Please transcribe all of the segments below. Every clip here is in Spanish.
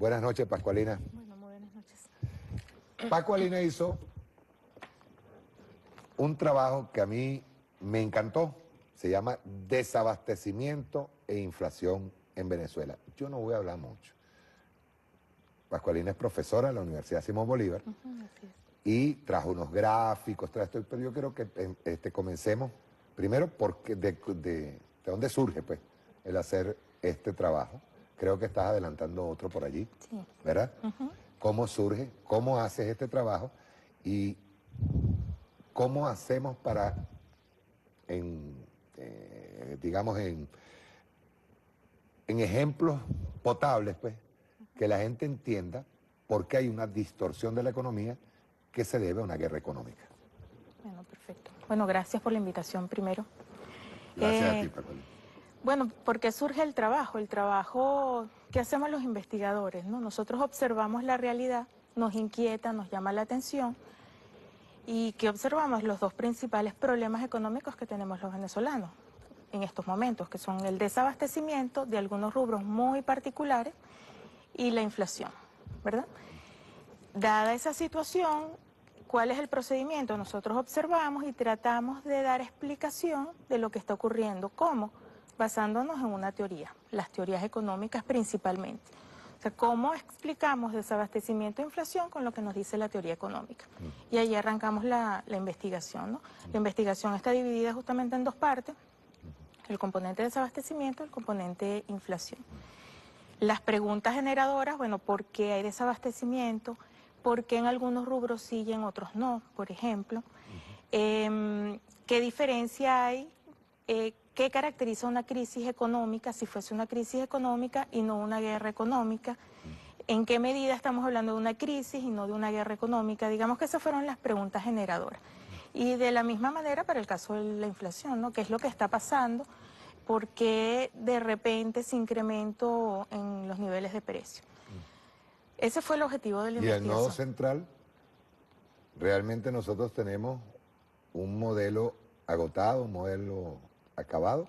Buenas noches, Pascualina. Bueno, muy buenas noches. Pascualina hizo un trabajo que a mí me encantó. Se llama Desabastecimiento e Inflación en Venezuela. Yo no voy a hablar mucho. Pascualina es profesora en la Universidad Simón Bolívar Así es. y trajo unos gráficos, pero yo quiero que comencemos primero porque de dónde surge pues el hacer este trabajo. Creo que estás adelantando otro por allí, Sí. ¿verdad? ¿Cómo surge? ¿Cómo haces este trabajo? Y ¿cómo hacemos para, digamos, en ejemplos potables, pues, que la gente entienda por qué hay una distorsión de la economía que se debe a una guerra económica? Bueno, perfecto. Bueno, gracias por la invitación primero. Gracias a ti, Pascualina. Bueno, ¿por qué surge el trabajo? El trabajo que hacemos los investigadores, ¿no? Nosotros observamos la realidad, nos inquieta, nos llama la atención. ¿Y qué observamos? Los dos principales problemas económicos que tenemos los venezolanos en estos momentos, que son el desabastecimiento de algunos rubros muy particulares y la inflación, ¿verdad? Dada esa situación, ¿cuál es el procedimiento? Nosotros observamos y tratamos de dar explicación de lo que está ocurriendo. ¿Cómo? Basándonos en una teoría, las teorías económicas principalmente. O sea, ¿cómo explicamos desabastecimiento e inflación con lo que nos dice la teoría económica? Y ahí arrancamos la investigación, ¿no? La investigación está dividida justamente en dos partes, el componente desabastecimiento y el componente inflación. Las preguntas generadoras, bueno, ¿por qué hay desabastecimiento? ¿Por qué en algunos rubros sí y en otros no? Por ejemplo, ¿qué diferencia hay? ¿Qué caracteriza una crisis económica si fuese una crisis económica y no una guerra económica? ¿En qué medida estamos hablando de una crisis y no de una guerra económica? Digamos que esas fueron las preguntas generadoras. Y de la misma manera para el caso de la inflación, ¿no? ¿Qué es lo que está pasando? ¿Por qué de repente se incrementó en los niveles de precio? Ese fue el objetivo de la Y el nodo investigación. central, realmente nosotros tenemos un modelo agotado, un modelo acabado,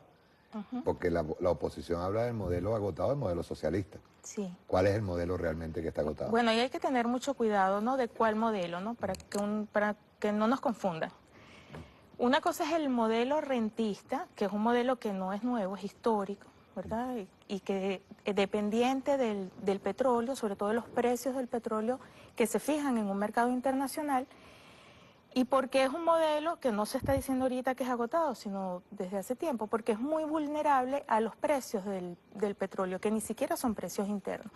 porque la oposición habla del modelo agotado, el modelo socialista. Sí. ¿Cuál es el modelo realmente que está agotado? Bueno, y hay que tener mucho cuidado, ¿no? De cuál modelo, ¿no? Para que no nos confundan. Una cosa es el modelo rentista, que es un modelo que no es nuevo, es histórico, ¿verdad? Y que es dependiente del petróleo, sobre todo de los precios del petróleo que se fijan en un mercado internacional. ¿Y por qué es un modelo que no se está diciendo ahorita que es agotado, sino desde hace tiempo? Porque es muy vulnerable a los precios del petróleo, que ni siquiera son precios internos.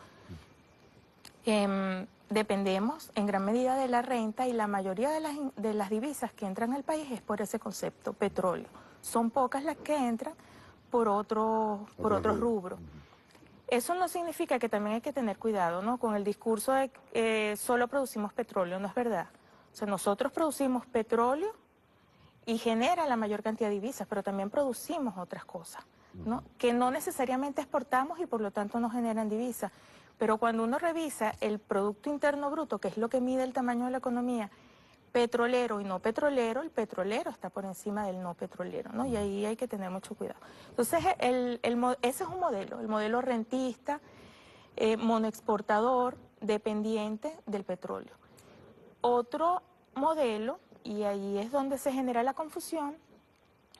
Dependemos en gran medida de la renta y la mayoría de las divisas que entran al país es por ese concepto, petróleo. Son pocas las que entran por otros rubros. Eso no significa que también hay que tener cuidado, ¿no? Con el discurso de que solo producimos petróleo, no es verdad. O sea, nosotros producimos petróleo y genera la mayor cantidad de divisas, pero también producimos otras cosas, ¿no? Que no necesariamente exportamos y por lo tanto no generan divisas. Pero cuando uno revisa el Producto Interno Bruto, que es lo que mide el tamaño de la economía, petrolero y no petrolero, el petrolero está por encima del no petrolero, ¿no? Y ahí hay que tener mucho cuidado. Entonces, ese es un modelo, el modelo rentista, monoexportador, dependiente del petróleo. Otro modelo, y ahí es donde se genera la confusión,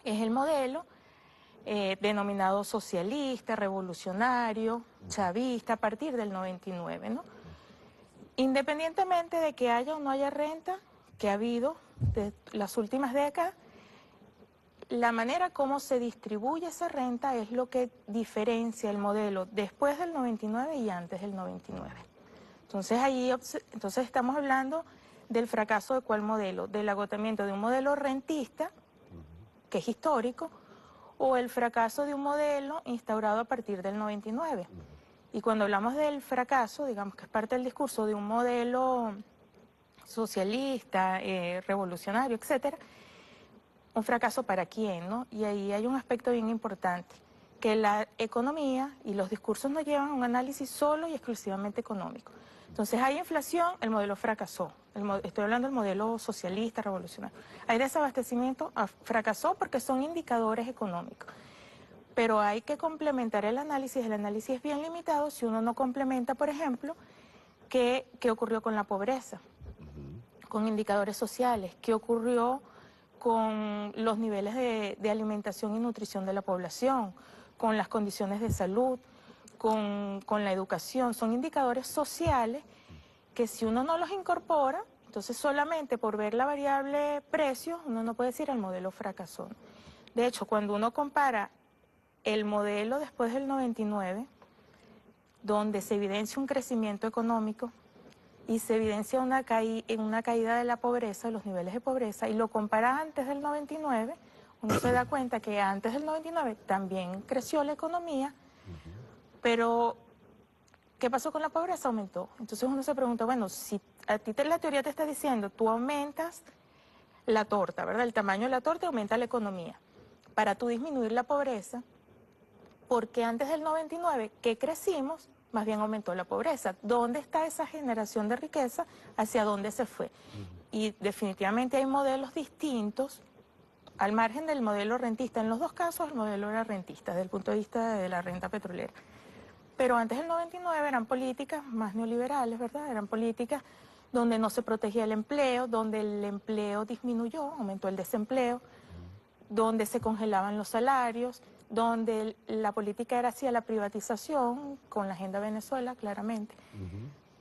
es el modelo denominado socialista, revolucionario, chavista, a partir del 99, ¿no? Independientemente de que haya o no haya renta, que ha habido de las últimas décadas, la manera como se distribuye esa renta es lo que diferencia el modelo después del 99 y antes del 99. Entonces estamos hablando del fracaso de cuál modelo, del agotamiento de un modelo rentista, que es histórico, o el fracaso de un modelo instaurado a partir del 99. Y cuando hablamos del fracaso, digamos que es parte del discurso de un modelo socialista, revolucionario, etcétera, un fracaso para quién, ¿no? Y ahí hay un aspecto bien importante, que la economía y los discursos nos llevan a un análisis solo y exclusivamente económico. Entonces hay inflación, el modelo fracasó. Estoy hablando del modelo socialista, revolucionario. Hay desabastecimiento, fracasó porque son indicadores económicos. pero hay que complementar el análisis es bien limitado si uno no complementa, por ejemplo, qué ocurrió con la pobreza, con indicadores sociales, qué ocurrió con los niveles de alimentación y nutrición de la población, con las condiciones de salud, con la educación. Son indicadores sociales que si uno no los incorpora, entonces solamente por ver la variable precio, uno no puede decir el modelo fracasó. De hecho, cuando uno compara el modelo después del 99, donde se evidencia un crecimiento económico y se evidencia una caída de la pobreza, de los niveles de pobreza, y lo compara antes del 99, uno se da cuenta que antes del 99 también creció la economía, pero ¿qué pasó con la pobreza? Aumentó. Entonces uno se pregunta, bueno, si a ti la teoría te está diciendo, tú aumentas la torta, ¿verdad? El tamaño de la torta aumenta la economía. Para tú disminuir la pobreza, porque antes del 99, que crecimos, más bien aumentó la pobreza. ¿Dónde está esa generación de riqueza? ¿Hacia dónde se fue? Y definitivamente hay modelos distintos, al margen del modelo rentista. En los dos casos el modelo era rentista, desde el punto de vista de la renta petrolera. Pero antes del 99 eran políticas más neoliberales, ¿verdad? Eran políticas donde no se protegía el empleo, donde el empleo disminuyó, aumentó el desempleo, donde se congelaban los salarios, donde la política era hacia la privatización, con la Agenda Venezuela, claramente.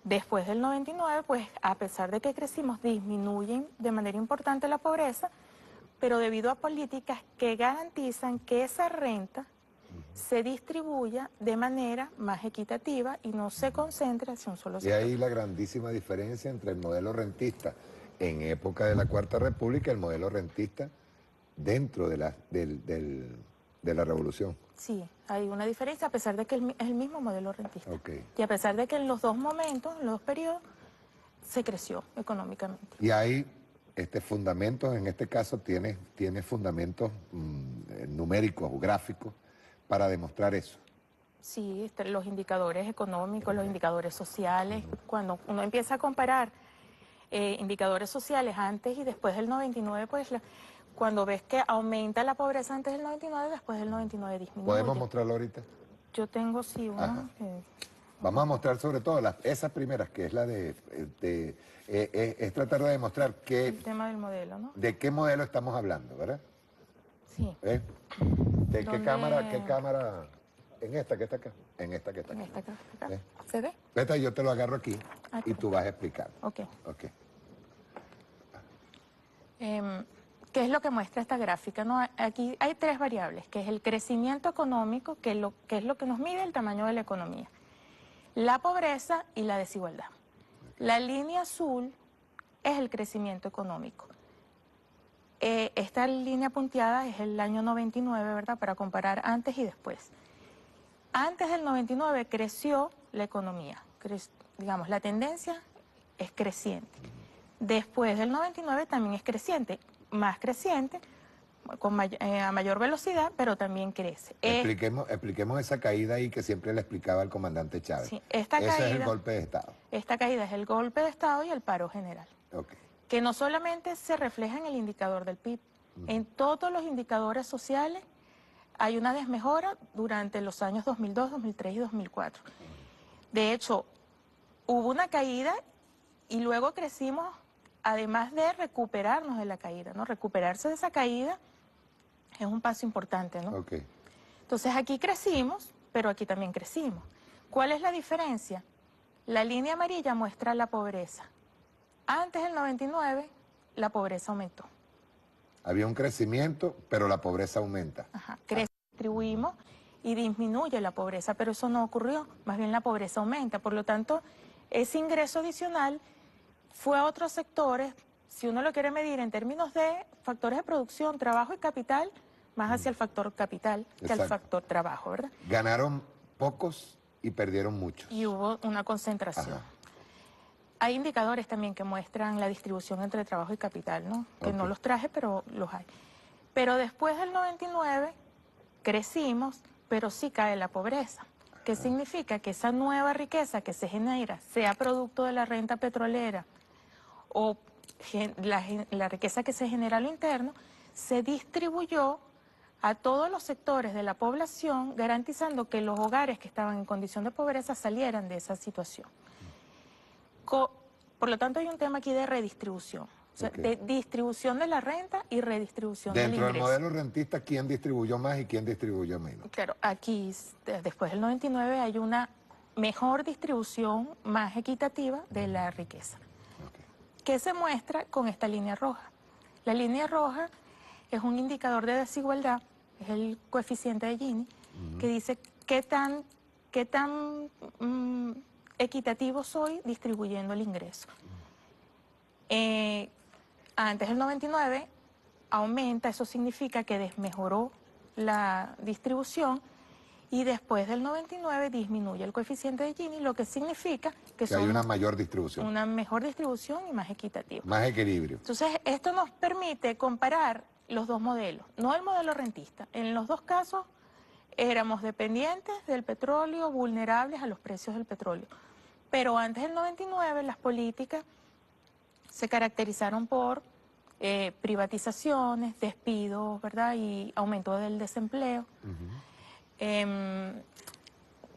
Después del 99, pues a pesar de que crecimos, disminuyen de manera importante la pobreza, pero debido a políticas que garantizan que esa renta se distribuya de manera más equitativa y no se concentre hacia un solo Y sector. ahí la grandísima diferencia entre el modelo rentista en época de la Cuarta República y el modelo rentista dentro de la revolución. Sí, hay una diferencia a pesar de que es el mismo modelo rentista. Okay. Y a pesar de que en los dos momentos, en los dos periodos, se creció económicamente. Y hay fundamentos, en este caso tiene fundamentos numéricos o gráficos para demostrar eso. Sí, los indicadores económicos, los indicadores sociales. Cuando uno empieza a comparar indicadores sociales antes y después del 99, pues cuando ves que aumenta la pobreza antes del 99, después del 99 disminuye. ¿Podemos mostrarlo ahorita? Yo tengo sí uno. Vamos a mostrar sobre todo esas primeras, que es la es tratar de demostrar el tema del modelo, ¿no? de qué modelo estamos hablando, ¿verdad? Sí. ¿De qué cámara? En esta que está acá. En esta que está acá. En esta acá. ¿Se ve? Vete, yo te lo agarro aquí y tú vas a explicar. Ok. Ok. ¿Qué es lo que muestra esta gráfica? ¿No? Aquí hay tres variables, que es el crecimiento económico, que es lo que nos mide el tamaño de la economía, la pobreza y la desigualdad. La línea azul es el crecimiento económico. Esta línea punteada es el año 99, ¿verdad? Para comparar antes y después. Antes del 99 creció la economía, digamos, la tendencia es creciente. Después del 99 también es creciente, más creciente, a mayor velocidad, pero también crece. Expliquemos esa caída ahí que siempre le explicaba el comandante Chávez. Sí, Ese es el golpe de Estado. Esta caída es el golpe de Estado y el paro general. Okay. Que no solamente se refleja en el indicador del PIB, en todos los indicadores sociales hay una desmejora durante los años 2002, 2003 y 2004. De hecho, hubo una caída y luego crecimos, además de recuperarnos de la caída, ¿no? Recuperarse de esa caída es un paso importante, ¿no? Okay. Entonces aquí crecimos, pero aquí también crecimos. ¿Cuál es la diferencia? La línea amarilla muestra la pobreza. Antes del 99, la pobreza aumentó. Había un crecimiento, pero la pobreza aumenta. Ajá, distribuimos y disminuye la pobreza, pero eso no ocurrió, más bien la pobreza aumenta. Por lo tanto, ese ingreso adicional fue a otros sectores, si uno lo quiere medir en términos de factores de producción, trabajo y capital, más hacia el factor capital que al factor trabajo, ¿verdad? Ganaron pocos y perdieron muchos. Y hubo una concentración. Ajá. Hay indicadores también que muestran la distribución entre trabajo y capital, ¿no? Que no los traje, pero los hay. Pero después del 99 crecimos, pero sí cae la pobreza. ¿Qué significa? Que esa nueva riqueza que se genera, sea producto de la renta petrolera o la riqueza que se genera a lo interno, se distribuyó a todos los sectores de la población, garantizando que los hogares que estaban en condición de pobreza salieran de esa situación. Por lo tanto, hay un tema aquí de redistribución, o sea, de distribución de la renta y redistribución del ingreso. Dentro del modelo rentista, ¿quién distribuyó más y quién distribuyó menos? Claro, aquí, después del 99, hay una mejor distribución más equitativa de la riqueza, que se muestra con esta línea roja. La línea roja es un indicador de desigualdad, es el coeficiente de Gini, que dice qué tan equitativo soy distribuyendo el ingreso. Antes del 99 aumenta, eso significa que desmejoró la distribución, y después del 99 disminuye el coeficiente de Gini, lo que significa que hay una mayor distribución. Una mejor distribución y más equitativa. Más equilibrio. Entonces, esto nos permite comparar los dos modelos, no el modelo rentista. En los dos casos éramos dependientes del petróleo, vulnerables a los precios del petróleo. Pero antes del 99 las políticas se caracterizaron por privatizaciones, despidos, ¿verdad? Y aumento del desempleo.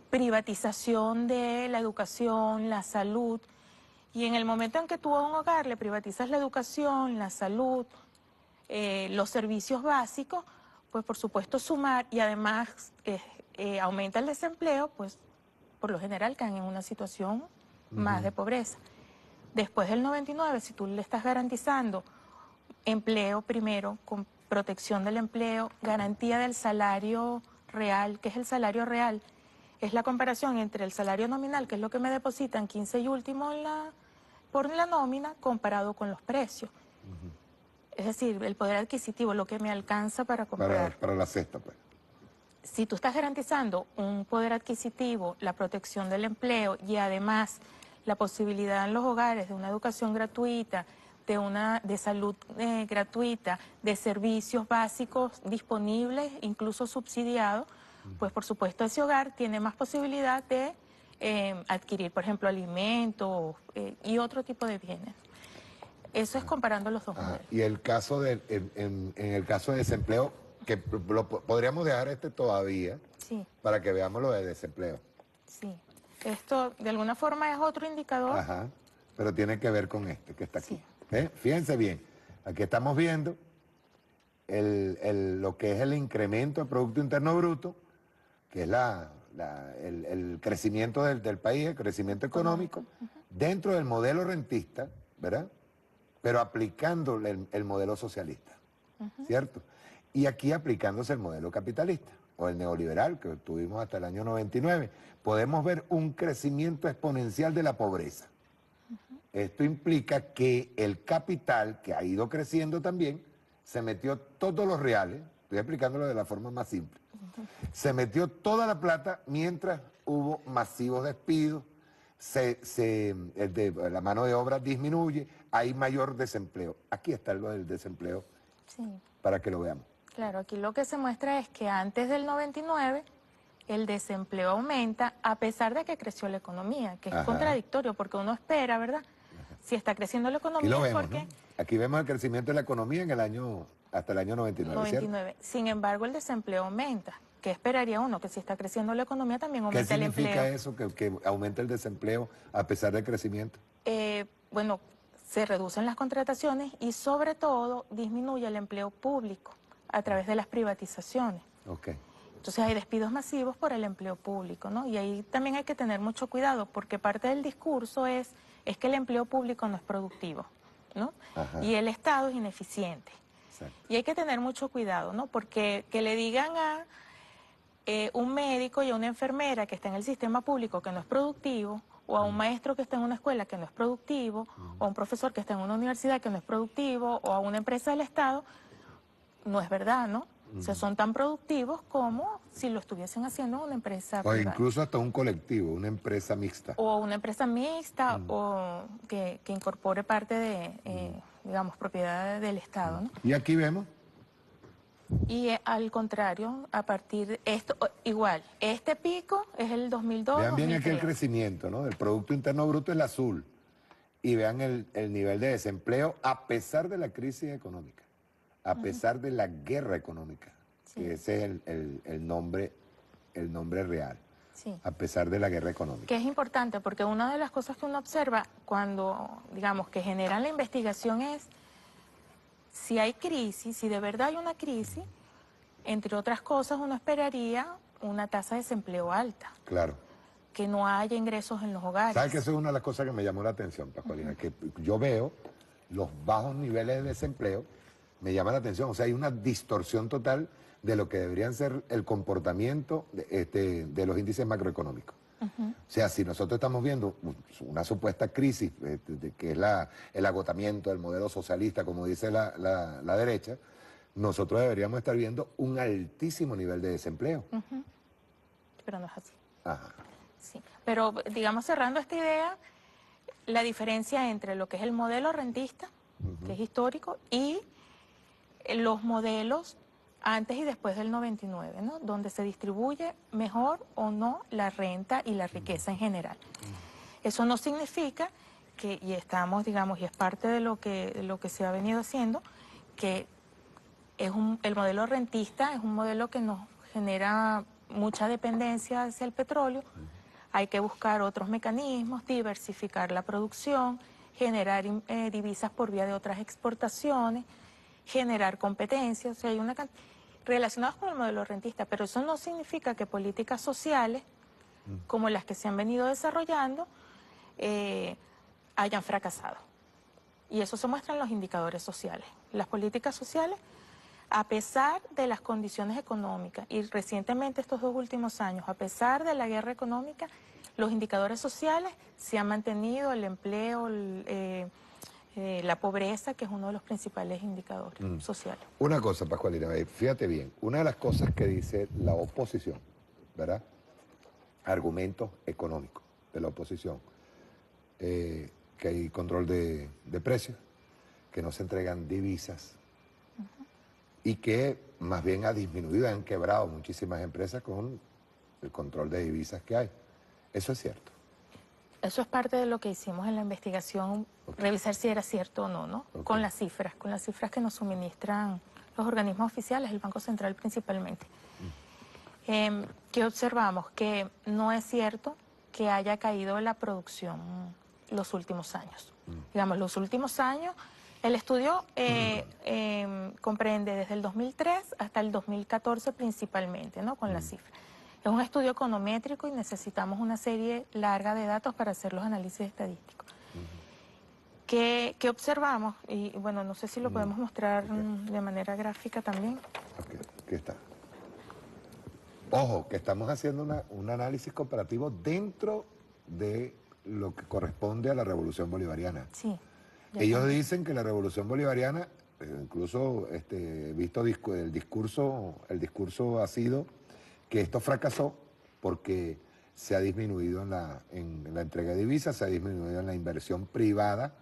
Privatización de la educación, la salud, y en el momento en que tú a un hogar le privatizas la educación, la salud, los servicios básicos, pues por supuesto sumar, y además aumenta el desempleo, pues por lo general caen en una situación más de pobreza. Después del 99, si tú le estás garantizando empleo primero, con protección del empleo, garantía del salario real, ¿qué es el salario real? Es la comparación entre el salario nominal, que es lo que me depositan 15 y último por la nómina, comparado con los precios. Es decir, el poder adquisitivo, lo que me alcanza para comprar. Para la cesta, pues. Si tú estás garantizando un poder adquisitivo, la protección del empleo y además la posibilidad en los hogares de una educación gratuita, de salud gratuita, de servicios básicos disponibles, incluso subsidiados, pues por supuesto ese hogar tiene más posibilidad de adquirir, por ejemplo, alimentos y otro tipo de bienes. Eso es comparando los dos modelos. Y el caso en el caso de desempleo, que podríamos dejar todavía, sí, para que veamos lo de desempleo. Sí, esto de alguna forma es otro indicador. Ajá, pero tiene que ver con este que está aquí. Sí. Fíjense bien, aquí estamos viendo lo que es el incremento del Producto Interno Bruto, que es el crecimiento del país, el crecimiento económico, dentro del modelo rentista, ¿verdad? Pero aplicándole el modelo socialista, ¿cierto? Y aquí aplicándose el modelo capitalista o el neoliberal que tuvimos hasta el año 99, podemos ver un crecimiento exponencial de la pobreza. Esto implica que el capital, que ha ido creciendo también, se metió todos los reales, estoy explicándolo de la forma más simple, se metió toda la plata mientras hubo masivos despidos, la mano de obra disminuye, hay mayor desempleo. Aquí está lo del desempleo, para que lo veamos. Claro, aquí lo que se muestra es que antes del 99 el desempleo aumenta a pesar de que creció la economía, que es contradictorio porque uno espera, ¿verdad? Si está creciendo la economía, aquí lo vemos, porque... ¿no? Aquí vemos el crecimiento de la economía hasta el año 99, ¿cierto? Sin embargo, el desempleo aumenta. ¿Qué esperaría uno? Que si está creciendo la economía también aumenta el empleo. ¿Qué significa eso, que aumenta el desempleo a pesar del crecimiento? Bueno, se reducen las contrataciones y sobre todo disminuye el empleo público a través de las privatizaciones. Entonces hay despidos masivos por el empleo público, ¿no? Y ahí también hay que tener mucho cuidado porque parte del discurso es que el empleo público no es productivo, ¿no? Y el Estado es ineficiente. Y hay que tener mucho cuidado, ¿no? Porque que le digan a un médico y a una enfermera que está en el sistema público que no es productivo, o a un maestro que está en una escuela que no es productivo, o a un profesor que está en una universidad que no es productivo, o a una empresa del Estado, no es verdad, ¿no? O sea, son tan productivos como si lo estuviesen haciendo en una empresa privada. O incluso hasta un colectivo, una empresa mixta. O una empresa mixta, o que incorpore parte de, digamos, propiedad del Estado, ¿no? Y aquí vemos. Y al contrario, a partir de esto, igual, este pico es el 2002, Vean bien 2003. aquí el crecimiento, ¿no? El Producto Interno Bruto es el azul. Y vean el nivel de desempleo a pesar de la crisis económica, a pesar de la guerra económica, Sí. que ese es el nombre real, Sí. a pesar de la guerra económica. Que es importante porque una de las cosas que uno observa cuando, digamos, que generan la investigación es si hay crisis, si de verdad hay una crisis, entre otras cosas uno esperaría una tasa de desempleo alta, Claro. que no haya ingresos en los hogares. ¿Sabes que eso es una de las cosas que me llamó la atención, Pascualina? Que yo veo los bajos niveles de desempleo, me llama la atención. O sea, hay una distorsión total de lo que deberían ser el comportamiento de los índices macroeconómicos. O sea, si nosotros estamos viendo una supuesta crisis, que es el agotamiento del modelo socialista, como dice la derecha, nosotros deberíamos estar viendo un altísimo nivel de desempleo. Pero no es así. Ajá. Sí. Pero, digamos, cerrando esta idea, la diferencia entre lo que es el modelo rentista, que es histórico, y los modelos antes y después del 99, ¿no? Donde se distribuye mejor o no la renta y la riqueza en general. Eso no significa que, y estamos, digamos, y es parte de lo que se ha venido haciendo, que el modelo rentista es un modelo que nos genera mucha dependencia hacia el petróleo. Hay que buscar otros mecanismos, diversificar la producción, generar divisas por vía de otras exportaciones, generar competencias. O sea, hay una relacionadas con el modelo rentista, pero eso no significa que políticas sociales, como las que se han venido desarrollando, hayan fracasado. Y eso se muestra en los indicadores sociales. Las políticas sociales, a pesar de las condiciones económicas, y recientemente estos 2 últimos años, a pesar de la guerra económica, los indicadores sociales se han mantenido, el empleo, la pobreza, que es uno de los principales indicadores sociales. Una cosa, Pascualina, fíjate bien, una de las cosas que dice la oposición, ¿verdad? Argumentos económicos de la oposición, que hay control de precios, que no se entregan divisas y que más bien ha disminuido, han quebrado muchísimas empresas con el control de divisas que hay. Eso es cierto. Eso es parte de lo que hicimos en la investigación, revisar si era cierto o no, ¿no? Con las cifras que nos suministran los organismos oficiales, el Banco Central principalmente. ¿Qué observamos? Que no es cierto que haya caído la producción los últimos años. Digamos, los últimos años, el estudio comprende desde el 2003 hasta el 2014 principalmente, ¿no? Con las cifras. Es un estudio econométrico y necesitamos una serie larga de datos para hacer los análisis estadísticos. ¿Qué observamos? Y bueno, no sé si lo podemos mostrar de manera gráfica también. Aquí está. Ojo, que estamos haciendo un análisis comparativo dentro de lo que corresponde a la Revolución Bolivariana. Sí. Ellos dicen que la Revolución Bolivariana, incluso visto el discurso ha sido que esto fracasó porque se ha disminuido en la entrega de divisas, se ha disminuido en la inversión privada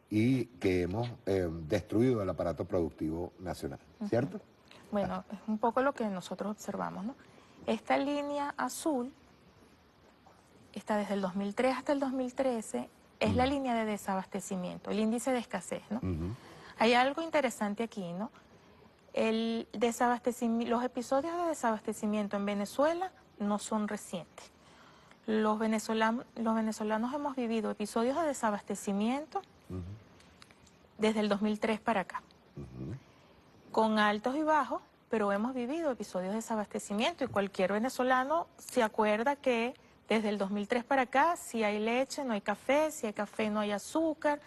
y que hemos destruido el aparato productivo nacional, ¿cierto? Bueno, es un poco lo que nosotros observamos, ¿no? Esta línea azul está desde el 2003 hasta el 2013, es la línea de desabastecimiento, el índice de escasez, ¿no? Hay algo interesante aquí, ¿no? Los episodios de desabastecimiento en Venezuela no son recientes. Los venezolanos hemos vivido episodios de desabastecimiento desde el 2003 para acá, con altos y bajos, pero hemos vivido episodios de desabastecimiento y cualquier venezolano se acuerda que desde el 2003 para acá, si hay leche, no hay café, si hay café, no hay azúcar.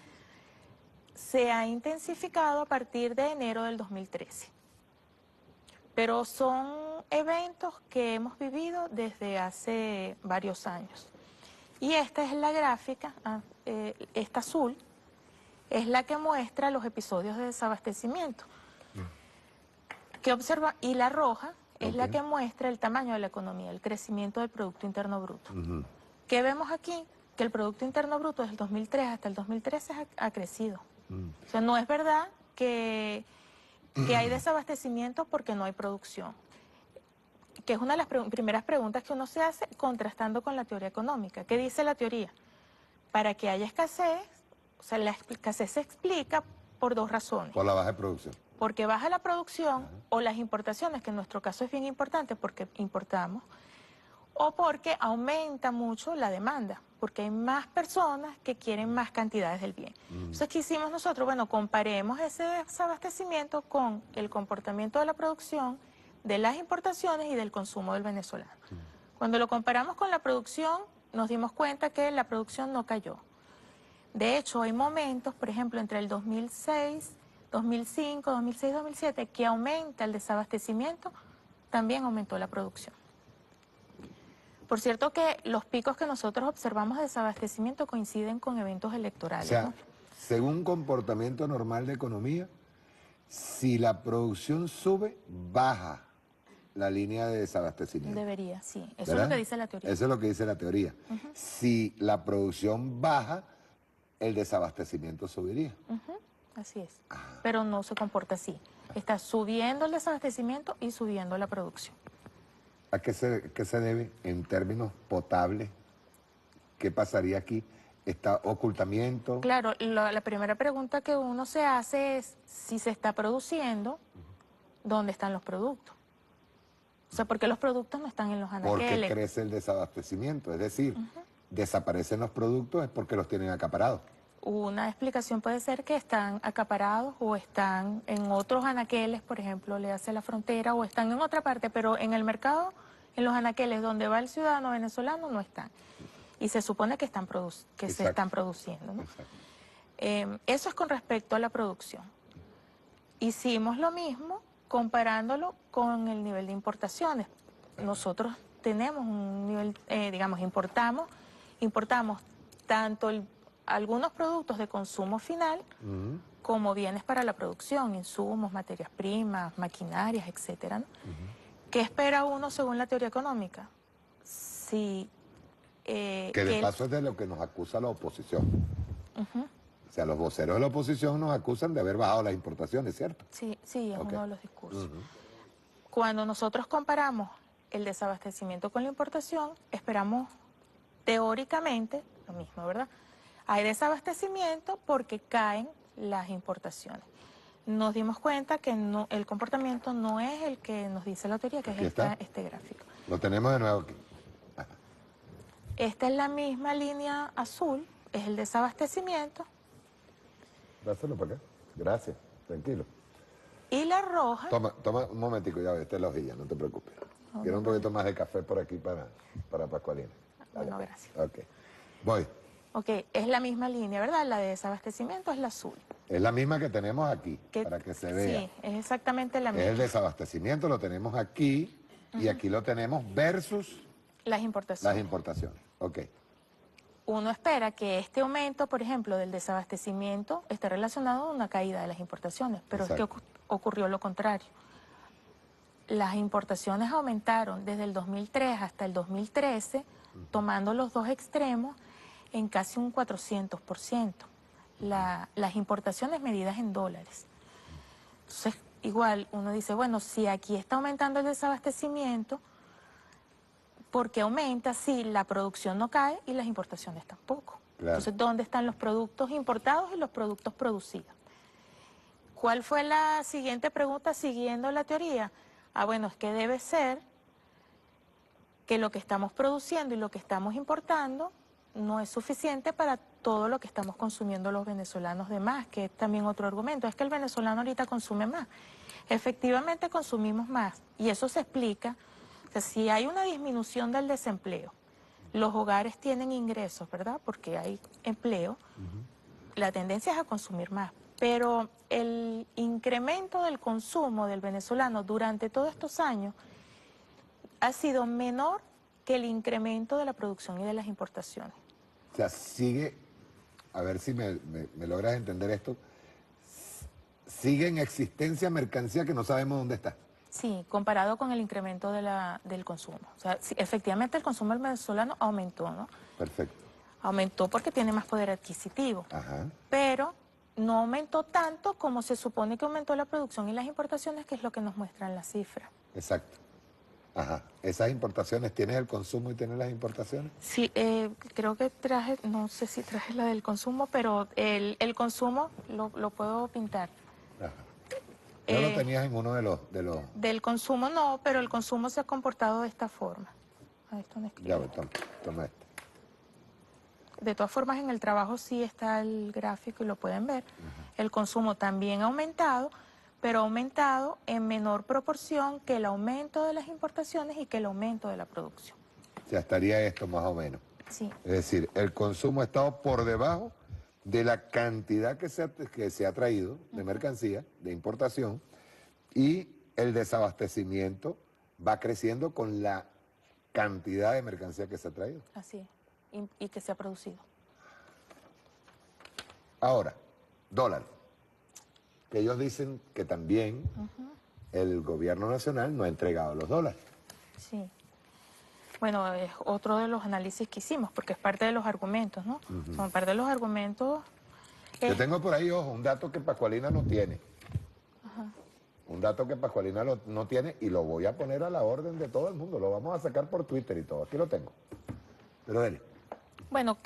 Se ha intensificado a partir de enero del 2013. Pero son eventos que hemos vivido desde hace varios años. Y esta es la gráfica, esta azul, es la que muestra los episodios de desabastecimiento. ¿Qué observa? Y la roja es la que muestra el tamaño de la economía, el crecimiento del Producto Interno Bruto. ¿Qué vemos aquí? Que el Producto Interno Bruto desde el 2003 hasta el 2013 ha crecido. O sea, no es verdad que hay desabastecimiento porque no hay producción, que es una de las primeras preguntas que uno se hace contrastando con la teoría económica. ¿Qué dice la teoría? Para que haya escasez, o sea, la escasez se explica por 2 razones. Por la baja de producción. porque baja la producción o las importaciones, que en nuestro caso es bien importante porque importamos, o porque aumenta mucho la demanda, porque hay más personas que quieren más cantidades del bien. Entonces, ¿qué hicimos nosotros? Bueno, comparemos ese desabastecimiento con el comportamiento de la producción, de las importaciones y del consumo del venezolano. Cuando lo comparamos con la producción, nos dimos cuenta que la producción no cayó. De hecho, hay momentos, por ejemplo, entre el 2006, 2005, 2006, 2007, que aumenta el desabastecimiento, también aumentó la producción. Por cierto que los picos que nosotros observamos de desabastecimiento coinciden con eventos electorales, O sea, ¿no? según comportamiento normal de economía, si la producción sube, baja la línea de desabastecimiento. Debería, sí. Eso ¿verdad? es lo que dice la teoría. Eso es lo que dice la teoría. Si la producción baja, el desabastecimiento subiría. Así es. Pero no se comporta así. Está subiendo el desabastecimiento y subiendo la producción. ¿A qué se debe en términos potables? ¿Qué pasaría aquí? ¿Está ocultamiento? Claro, la primera pregunta que uno se hace es si se está produciendo, ¿dónde están los productos? O sea, porque los productos no están en los ¿Por qué anaqueles. crece el desabastecimiento? Es decir, desaparecen los productos es porque los tienen acaparados. Una explicación puede ser que están acaparados o están en otros anaqueles, por ejemplo, le hace la frontera, o están en otra parte, pero en el mercado, en los anaqueles donde va el ciudadano venezolano, no están. Y se supone que, se están produciendo, ¿no? Eso es con respecto a la producción. Hicimos lo mismo comparándolo con el nivel de importaciones. Nosotros tenemos un nivel, digamos, importamos tanto algunos productos de consumo final como bienes para la producción, insumos, materias primas, maquinarias, etcétera, ¿no? ¿Qué espera uno según la teoría económica? Si, Que de paso es de lo que nos acusa la oposición. O sea, los voceros de la oposición nos acusan de haber bajado las importaciones, ¿cierto? Sí, sí, es uno de los discursos. Cuando nosotros comparamos el desabastecimiento con la importación, esperamos teóricamente lo mismo, ¿verdad? Hay desabastecimiento porque caen las importaciones. Nos dimos cuenta que el comportamiento no es el que nos dice la teoría, que Aquí es está. este gráfico. Lo tenemos de nuevo aquí. Esta es la misma línea azul, es el desabastecimiento. Dáselo para acá. Gracias. Tranquilo. Y la roja... Toma un momentico, ya ves, esta es la hojilla, no te preocupes. Quiero un poquito más de café por aquí para Pascualina. Bueno, gracias. Ok. Voy. Ok, es la misma línea, ¿verdad? La de desabastecimiento es la azul. Es la misma que tenemos aquí, para que se vea. Sí, es exactamente la misma. Es el desabastecimiento, lo tenemos aquí, y aquí lo tenemos versus Las importaciones. las importaciones. Ok. Uno espera que este aumento, por ejemplo, del desabastecimiento esté relacionado a una caída de las importaciones, pero es que ocurrió lo contrario. Las importaciones aumentaron desde el 2003 hasta el 2013, tomando los dos extremos, en casi un 400%. Las importaciones medidas en dólares. Entonces, igual uno dice, bueno, si aquí está aumentando el desabastecimiento, ¿por qué aumenta si la producción no cae y las importaciones tampoco? Claro. Entonces, ¿dónde están los productos importados y los productos producidos? ¿Cuál fue la siguiente pregunta siguiendo la teoría? Bueno, es que debe ser que lo que estamos produciendo y lo que estamos importando no es suficiente para todo lo que estamos consumiendo los venezolanos de más, que es también otro argumento. Es que el venezolano ahorita consume más. Efectivamente consumimos más y eso se explica. O sea, si hay una disminución del desempleo, los hogares tienen ingresos, ¿verdad? Porque hay empleo, la tendencia es a consumir más. Pero el incremento del consumo del venezolano durante todos estos años ha sido menor que el incremento de la producción y de las importaciones. O sea, sigue, a ver si me logras entender esto, sigue en existencia mercancía que no sabemos dónde está. Sí, comparado con el incremento del consumo. O sea, sí, efectivamente el consumo del venezolano aumentó, ¿no? Perfecto. Aumentó porque tiene más poder adquisitivo. Ajá. Pero no aumentó tanto como se supone que aumentó la producción y las importaciones, que es lo que nos muestran las cifras. Exacto. Ajá. Esas importaciones, ¿tienes el consumo y tienes las importaciones? Sí, creo que traje, no sé si traje la del consumo, pero el consumo lo puedo pintar. Ajá. Ya lo tenías en uno de los... Del consumo no, pero el consumo se ha comportado de esta forma. A esto no escribo. Ya, toma este. De todas formas, en el trabajo sí está el gráfico y lo pueden ver. El consumo también ha aumentado, pero ha aumentado en menor proporción que el aumento de las importaciones y que el aumento de la producción. Ya estaría esto más o menos. Sí. Es decir, el consumo ha estado por debajo de la cantidad que se ha traído de mercancía, de importación, y el desabastecimiento va creciendo con la cantidad de mercancía que se ha traído. Así es. Y que se ha producido. Ahora, dólar. Que ellos dicen que también el gobierno nacional no ha entregado los dólares. Sí. Bueno, es otro de los análisis que hicimos, porque es parte de los argumentos, ¿no? Son parte de los argumentos. Yo tengo por ahí, ojo, un dato que Pascualina no tiene. Un dato que Pascualina no tiene y lo voy a poner a la orden de todo el mundo. Lo vamos a sacar por Twitter y todo. Aquí lo tengo. Pero dele. Bueno,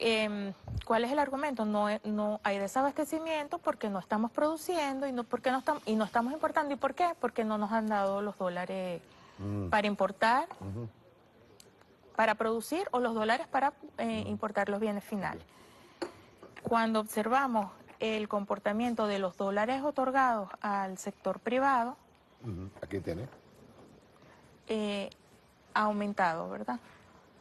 ¿cuál es el argumento? No hay desabastecimiento porque no estamos produciendo y no estamos importando. ¿Y por qué? Porque no nos han dado los dólares para importar, para producir, o los dólares para importar los bienes finales. Cuando observamos el comportamiento de los dólares otorgados al sector privado, Aquí tiene. ha aumentado, ¿verdad?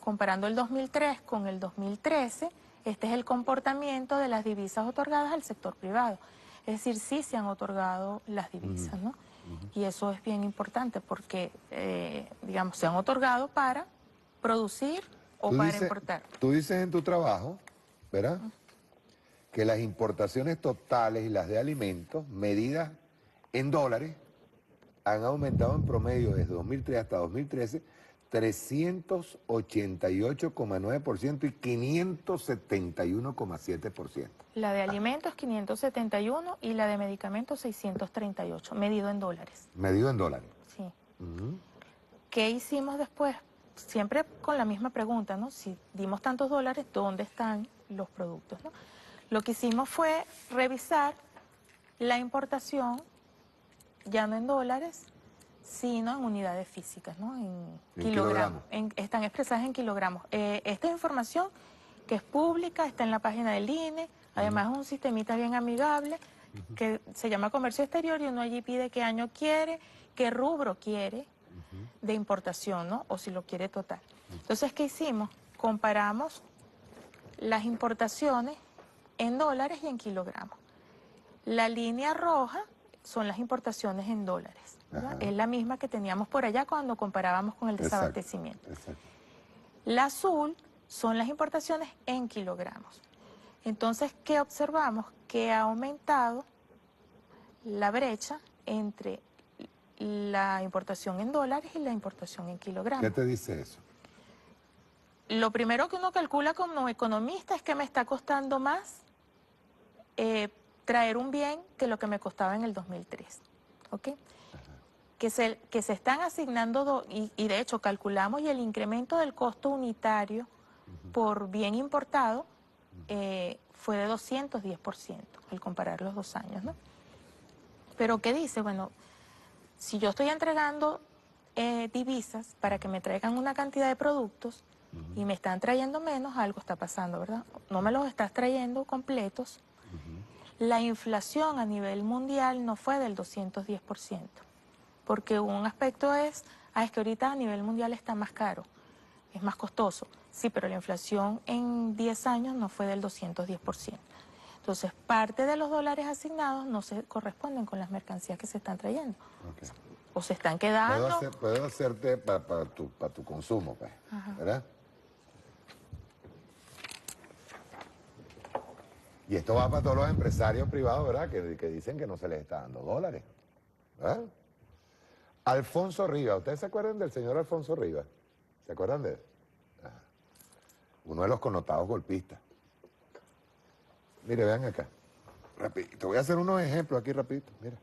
Comparando el 2003 con el 2013, este es el comportamiento de las divisas otorgadas al sector privado. Es decir, sí se han otorgado las divisas, ¿no? Y eso es bien importante porque, digamos, se han otorgado para producir o para importar. Tú dices en tu trabajo, ¿verdad? Que las importaciones totales y las de alimentos, medidas en dólares, han aumentado en promedio desde 2003 hasta 2013 388,9% y 571,7%. La de alimentos 571 y la de medicamentos 638, medido en dólares. Medido en dólares. Sí. ¿Qué hicimos después? Siempre con la misma pregunta, ¿no? Si dimos tantos dólares, ¿dónde están los productos, ¿no? Lo que hicimos fue revisar la importación, ya no en dólares, sino en unidades físicas, ¿no? En kilogramos. Están expresadas en kilogramos. Esta información que es pública, está en la página del INE, además es un sistemita bien amigable que se llama Comercio Exterior y uno allí pide qué año quiere, qué rubro quiere de importación, ¿no? O si lo quiere total. Entonces, ¿qué hicimos? Comparamos las importaciones en dólares y en kilogramos. La línea roja son las importaciones en dólares. Es la misma que teníamos por allá cuando comparábamos con el desabastecimiento. Exacto. La azul son las importaciones en kilogramos. Entonces, ¿qué observamos? Que ha aumentado la brecha entre la importación en dólares y la importación en kilogramos. ¿Qué te dice eso? Lo primero que uno calcula como economista es que me está costando más traer un bien que lo que me costaba en el 2003. ¿Ok? Que se están asignando, y de hecho calculamos, y el incremento del costo unitario por bien importado fue de 210% al comparar los 2 años, ¿no? Pero ¿qué dice? Bueno, si yo estoy entregando divisas para que me traigan una cantidad de productos y me están trayendo menos, algo está pasando, ¿verdad? No me los estás trayendo completos. La inflación a nivel mundial no fue del 210%. Porque un aspecto es que ahorita a nivel mundial está más caro, es más costoso. Sí, pero la inflación en 10 años no fue del 210%. Entonces, parte de los dólares asignados no se corresponden con las mercancías que se están trayendo. Okay. O se están quedando... Puedo hacerte para tu consumo, pues, ¿verdad? Y esto va para todos los empresarios privados, ¿verdad? Que dicen que no se les está dando dólares, ¿verdad? Alfonso Rivas, ¿ustedes se acuerdan del señor Alfonso Rivas? ¿Se acuerdan de él? Uno de los connotados golpistas. Mire, vean acá. Rapidito, voy a hacer unos ejemplos aquí rapidito, mira.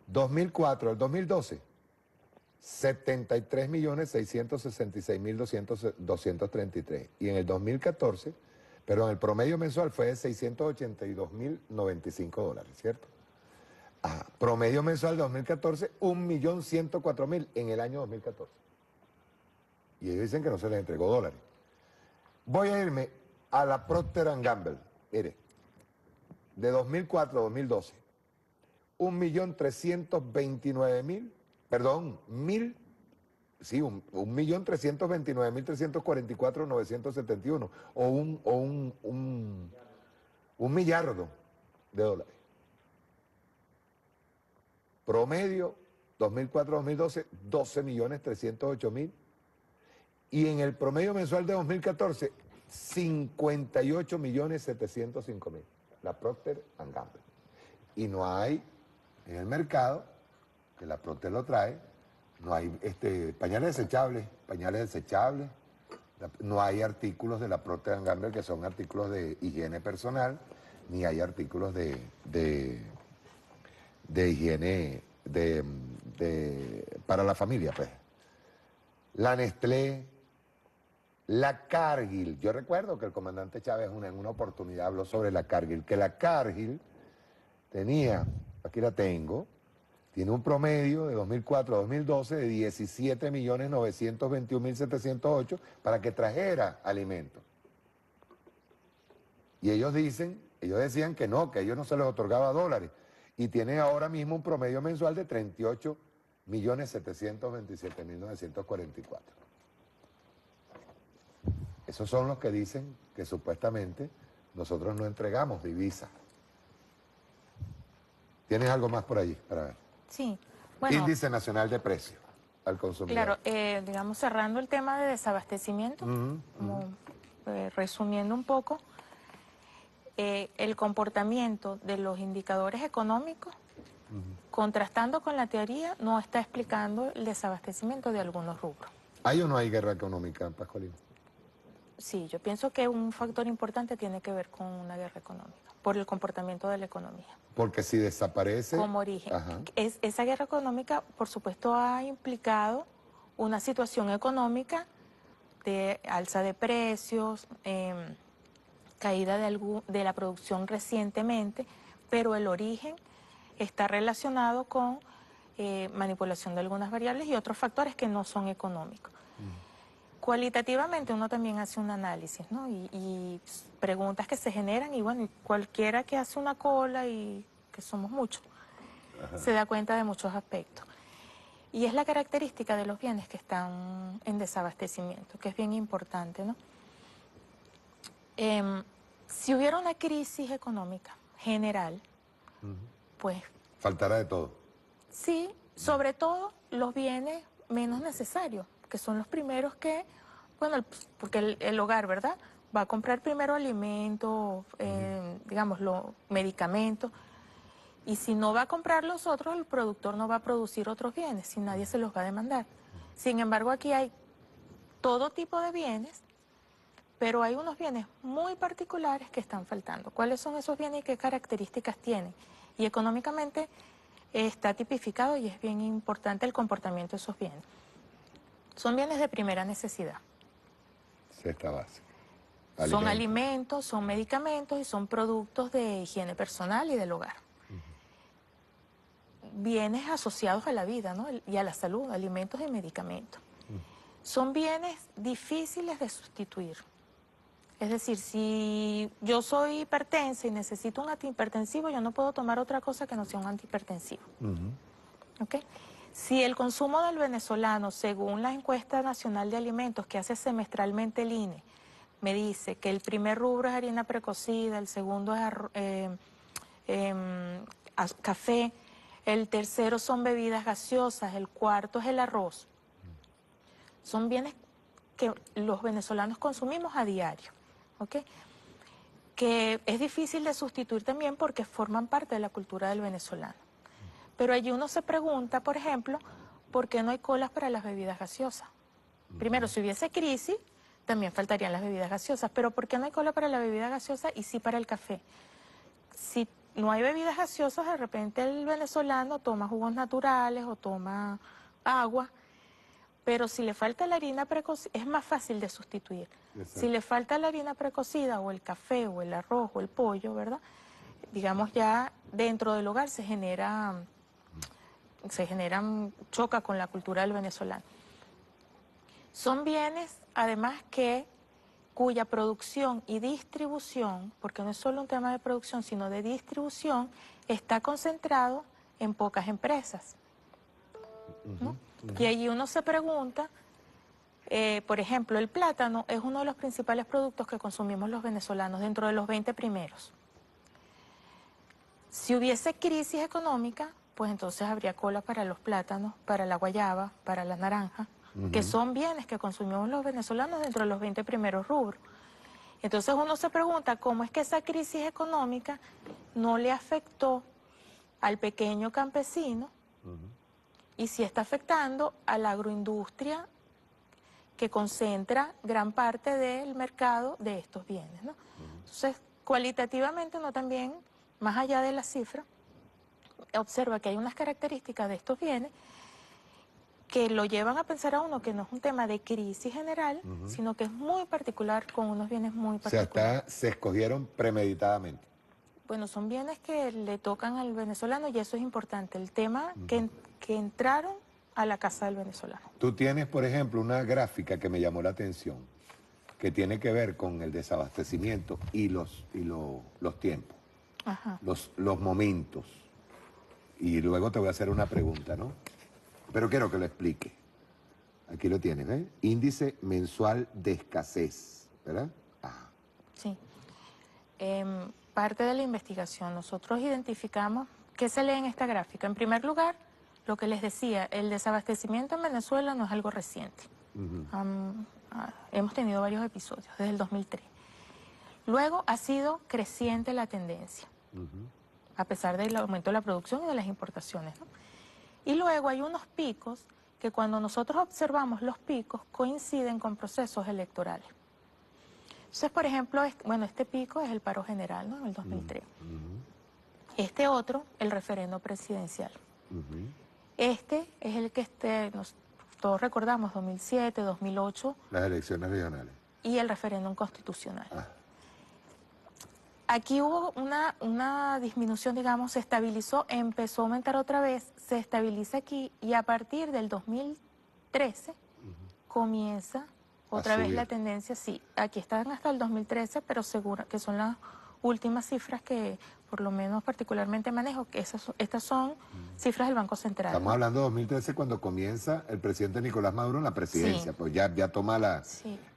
2004, el 2012, 73.666.233. Y en el 2014, perdón, el promedio mensual fue de $682.095, ¿cierto? Promedio mensual de 2014, 1.104.000 en el año 2014. Y ellos dicen que no se les entregó dólares. Voy a irme a la Procter & Gamble. Mire, de 2004 a 2012, 1.329.000, perdón, 1.329.344.971, o un millardo de dólares. Promedio, 2004-2012, 12.308.000. Y en el promedio mensual de 2014, 58.705.000. La Procter & Gamble. Y no hay en el mercado, que la Procter lo trae, no hay pañales desechables, no hay artículos de la Procter & Gamble que son artículos de higiene personal, ni hay artículos de higiene para la familia, pues. La Nestlé, la Cargill. Yo recuerdo que el comandante Chávez en una oportunidad habló sobre la Cargill, que la Cargill tenía, aquí la tengo, tiene un promedio de 2004 a 2012 de 17.921.708 para que trajera alimentos. Y ellos decían que no, que a ellos no se les otorgaba dólares. Y tienen ahora mismo un promedio mensual de 38.727.944. Esos son los que dicen que supuestamente nosotros no entregamos divisas. ¿Tienes algo más por allí para ver? Sí. Bueno, Índice Nacional de Precios al consumidor. Claro, digamos, cerrando el tema de desabastecimiento, resumiendo un poco, el comportamiento de los indicadores económicos, contrastando con la teoría, no está explicando el desabastecimiento de algunos rubros. ¿Hay o no hay guerra económica, Pascualina? Sí, yo pienso que un factor importante tiene que ver con una guerra económica, por el comportamiento de la economía. Porque si desaparece... Como origen. Esa guerra económica, por supuesto, ha implicado una situación económica de alza de precios, caída de la producción recientemente, pero el origen está relacionado con manipulación de algunas variables y otros factores que no son económicos. Cualitativamente uno también hace un análisis, ¿no? Y preguntas que se generan y bueno, cualquiera que hace una cola y que somos muchos, se da cuenta de muchos aspectos. Y es la característica de los bienes que están en desabastecimiento, que es bien importante, ¿no? Si hubiera una crisis económica general, pues... faltará de todo. Sí, sobre todo los bienes menos necesarios, que son los primeros que, bueno, porque el hogar, ¿verdad? Va a comprar primero alimentos, digamos, medicamentos, y si no va a comprar los otros, el productor no va a producir otros bienes, si nadie se los va a demandar. Sin embargo, aquí hay todo tipo de bienes, pero hay unos bienes muy particulares que están faltando. ¿Cuáles son esos bienes y qué características tienen? Y económicamente está tipificado y es bien importante el comportamiento de esos bienes. Son bienes de primera necesidad. Cesta básica. Son alimentos, son medicamentos y son productos de higiene personal y del hogar. Bienes asociados a la vida, ¿no? Y a la salud, alimentos y medicamentos. Son bienes difíciles de sustituir. Es decir, si yo soy hipertensa y necesito un antihipertensivo, yo no puedo tomar otra cosa que no sea un antihipertensivo. ¿Okay? Si el consumo del venezolano, según la encuesta nacional de alimentos que hace semestralmente el INE, me dice que el primer rubro es harina precocida, el segundo es café, el tercero son bebidas gaseosas, el cuarto es el arroz. Son bienes que los venezolanos consumimos a diario, ¿ok? Que es difícil de sustituir también porque forman parte de la cultura del venezolano. Pero allí uno se pregunta, por ejemplo, ¿por qué no hay colas para las bebidas gaseosas? Primero, si hubiese crisis, también faltarían las bebidas gaseosas, pero ¿por qué no hay cola para la bebida gaseosa y sí para el café? Si no hay bebidas gaseosas, de repente el venezolano toma jugos naturales o toma agua, pero si le falta la harina precocida, es más fácil de sustituir. Exacto. Si le falta la harina precocida o el café o el arroz o el pollo, ¿verdad? digamos ya dentro del hogar choca con la cultura del venezolano. Son bienes, además, cuya producción y distribución, porque no es solo un tema de producción, sino de distribución, está concentrado en pocas empresas, ¿no? Y allí uno se pregunta, por ejemplo, el plátano es uno de los principales productos que consumimos los venezolanos, dentro de los 20 primeros. Si hubiese crisis económica, pues entonces habría cola para los plátanos, para la guayaba, para la naranja, que son bienes que consumimos los venezolanos dentro de los 20 primeros rubros. Entonces uno se pregunta cómo es que esa crisis económica no le afectó al pequeño campesino y sí está afectando a la agroindustria que concentra gran parte del mercado de estos bienes, ¿no? Entonces, cualitativamente uno también, más allá de la cifra, observa que hay unas características de estos bienes que lo llevan a pensar a uno que no es un tema de crisis general, sino que es muy particular, con unos bienes muy particulares. O sea, se escogieron premeditadamente. Bueno, son bienes que le tocan al venezolano y eso es importante, el tema que entraron a la casa del venezolano. Tú tienes, por ejemplo, una gráfica que me llamó la atención, que tiene que ver con el desabastecimiento y los tiempos, los momentos. Y luego te voy a hacer una pregunta, ¿no? Pero quiero que lo explique. Aquí lo tienes, ¿eh? Índice mensual de escasez, ¿verdad? Ajá. Sí. Parte de la investigación, nosotros identificamos qué se lee en esta gráfica. En primer lugar, lo que les decía, el desabastecimiento en Venezuela no es algo reciente. Hemos tenido varios episodios desde el 2003. Luego ha sido creciente la tendencia, a pesar del aumento de la producción y de las importaciones, ¿no? Y luego hay unos picos que cuando nosotros observamos los picos coinciden con procesos electorales. Entonces, por ejemplo, este pico es el paro general, ¿no? En el 2003. Este otro, el referendo presidencial. Este es el que todos recordamos, 2007, 2008. Las elecciones regionales. Y el referéndum constitucional. Aquí hubo una disminución, digamos, se estabilizó, empezó a aumentar otra vez, se estabiliza aquí y a partir del 2013 comienza otra vez la tendencia. Sí, aquí están hasta el 2013, pero seguro que son las últimas cifras que por lo menos particularmente manejo, que estas son cifras del Banco Central. Estamos hablando de 2013 cuando comienza el presidente Nicolás Maduro en la presidencia, pues ya toma la...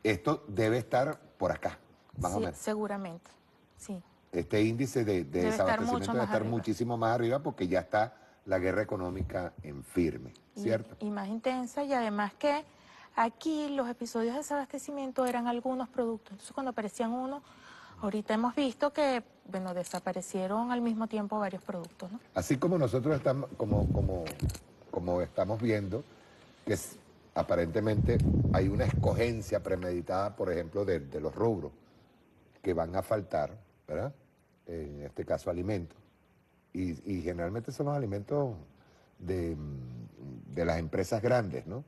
Esto debe estar por acá, más o menos. Seguramente, sí. Este índice de desabastecimiento debe estar muchísimo más arriba porque ya está la guerra económica en firme, ¿cierto? Y más intensa, y además que aquí los episodios de desabastecimiento eran algunos productos. Entonces cuando aparecían unos, ahorita hemos visto que, bueno, desaparecieron al mismo tiempo varios productos, ¿no? Así como nosotros estamos, como estamos viendo, que aparentemente hay una escogencia premeditada, por ejemplo, de los rubros que van a faltar, ¿verdad? En este caso alimentos. Y generalmente son los alimentos de las empresas grandes, ¿no?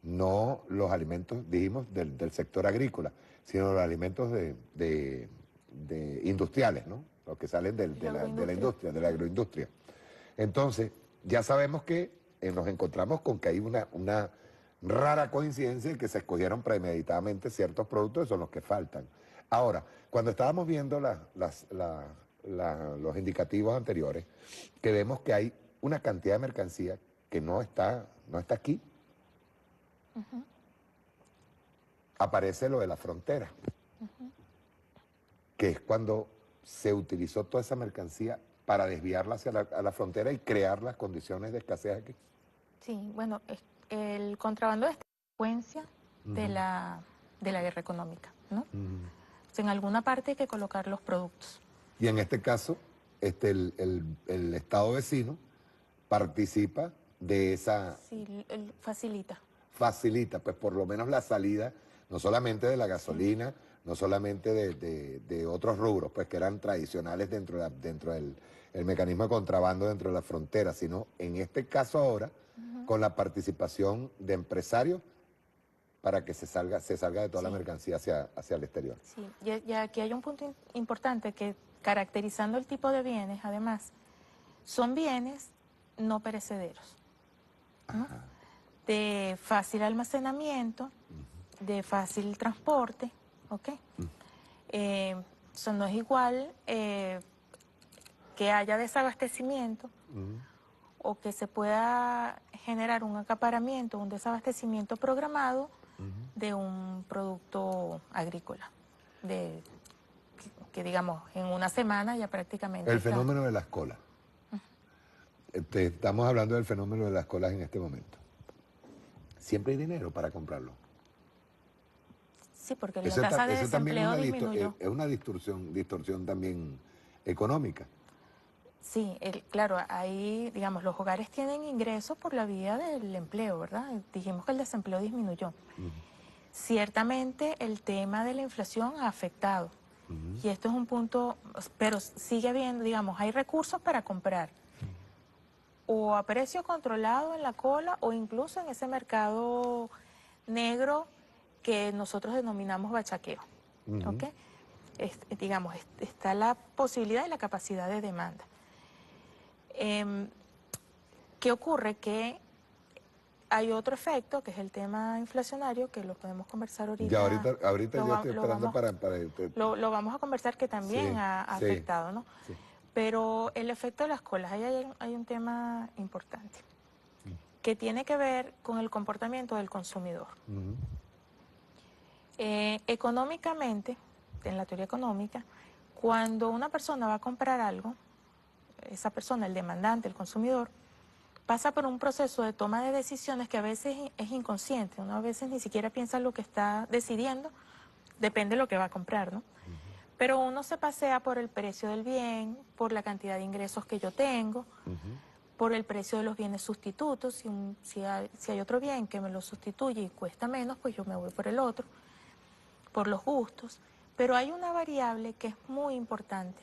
No los alimentos, dijimos, del sector agrícola, sino los alimentos de industriales, ¿no? Los que salen de la industria, de la agroindustria. Entonces, ya sabemos que nos encontramos con que hay una rara coincidencia en que se escogieron premeditadamente ciertos productos, que son los que faltan. Ahora, cuando estábamos viendo los indicativos anteriores, que vemos que hay una cantidad de mercancía que no está aquí. Aparece lo de la frontera, que es cuando se utilizó toda esa mercancía para desviarla hacia la frontera y crear las condiciones de escasez aquí. Sí, bueno, el contrabando es consecuencia de la guerra económica, ¿no? En alguna parte hay que colocar los productos. Y en este caso, el Estado vecino participa de esa... Sí, facilita. Facilita, pues por lo menos la salida, no solamente de la gasolina, no solamente de otros rubros, pues que eran tradicionales dentro del mecanismo de contrabando dentro de la frontera, sino en este caso ahora, con la participación de empresarios para que se salga de toda la mercancía hacia el exterior. Sí, y aquí hay un punto importante, que caracterizando el tipo de bienes, además, son bienes no perecederos, ¿no? De fácil almacenamiento, de fácil transporte, ¿ok? Eso no es igual que haya desabastecimiento o que se pueda generar un acaparamiento, un desabastecimiento programado de un producto agrícola, que digamos en una semana ya prácticamente El está. fenómeno de las colas. Estamos hablando del fenómeno de las colas en este momento. Siempre hay dinero para comprarlo. Sí, porque la tasa de desempleo disminuyó. Es una distorsión también económica. Sí, claro, ahí, digamos, los hogares tienen ingresos por la vía del empleo, ¿verdad? Dijimos que el desempleo disminuyó. Ciertamente el tema de la inflación ha afectado. Y esto es un punto, pero sigue habiendo, digamos, hay recursos para comprar. O a precio controlado en la cola o incluso en ese mercado negro que nosotros denominamos bachaqueo. ¿Ok? Digamos, está la posibilidad y la capacidad de demanda. ¿Qué ocurre? Que hay otro efecto, que es el tema inflacionario, que lo podemos conversar ahorita. Ya ahorita yo estoy esperando lo vamos a conversar, que también ha afectado, ¿no? Sí. Pero el efecto de las colas, ahí hay un tema importante, que tiene que ver con el comportamiento del consumidor. Económicamente, en la teoría económica, cuando una persona va a comprar algo, esa persona, el demandante, el consumidor, pasa por un proceso de toma de decisiones que a veces es inconsciente. Uno a veces ni siquiera piensa lo que está decidiendo, depende de lo que va a comprar, ¿no? Pero uno se pasea por el precio del bien, por la cantidad de ingresos que yo tengo, por el precio de los bienes sustitutos. Si hay otro bien que me lo sustituye y cuesta menos, pues yo me voy por el otro, por los gustos. Pero hay una variable que es muy importante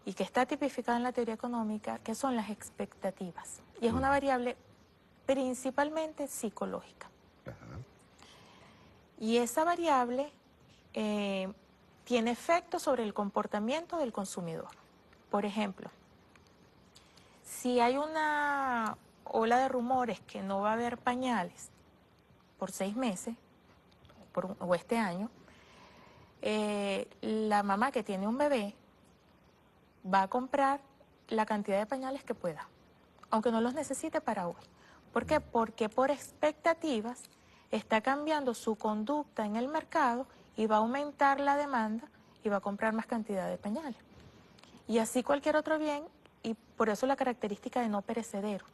y que está tipificada en la teoría económica, que son las expectativas. Y es una variable principalmente psicológica. Y esa variable tiene efecto sobre el comportamiento del consumidor. Por ejemplo, si hay una ola de rumores que no va a haber pañales por 6 meses, o este año, la mamá que tiene un bebé va a comprar la cantidad de pañales que pueda, aunque no los necesite para hoy. ¿Por qué? Porque por expectativas está cambiando su conducta en el mercado y va a aumentar la demanda y va a comprar más cantidad de pañales. Y así cualquier otro bien, y por eso la característica de no perecedero.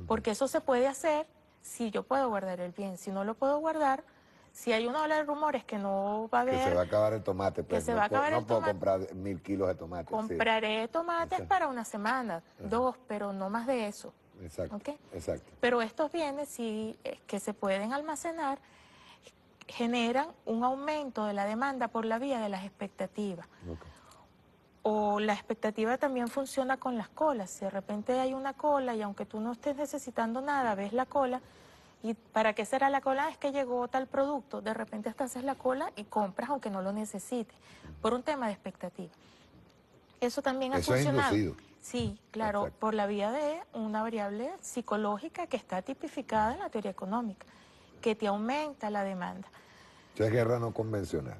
Porque eso se puede hacer si yo puedo guardar el bien. Si no lo puedo guardar, si hay una ola de rumores que no va a haber... Que se va a acabar el tomate, pues no puedo comprar 1000 kilos de tomate. Compraré tomates para una semana, 2, pero no más de eso. Exacto, ¿Okay? exacto. Pero estos bienes, sí, que se pueden almacenar, generan un aumento de la demanda por la vía de las expectativas. O la expectativa también funciona con las colas. Si de repente hay una cola y aunque tú no estés necesitando nada, ves la cola, ¿y para qué será la cola? Es que llegó tal producto. De repente hasta haces la cola y compras aunque no lo necesites, por un tema de expectativa. Eso también ha funcionado. Es inducido. Sí, claro, exacto, por la vía de una variable psicológica que está tipificada en la teoría económica, que te aumenta la demanda. Eso es guerra no convencional.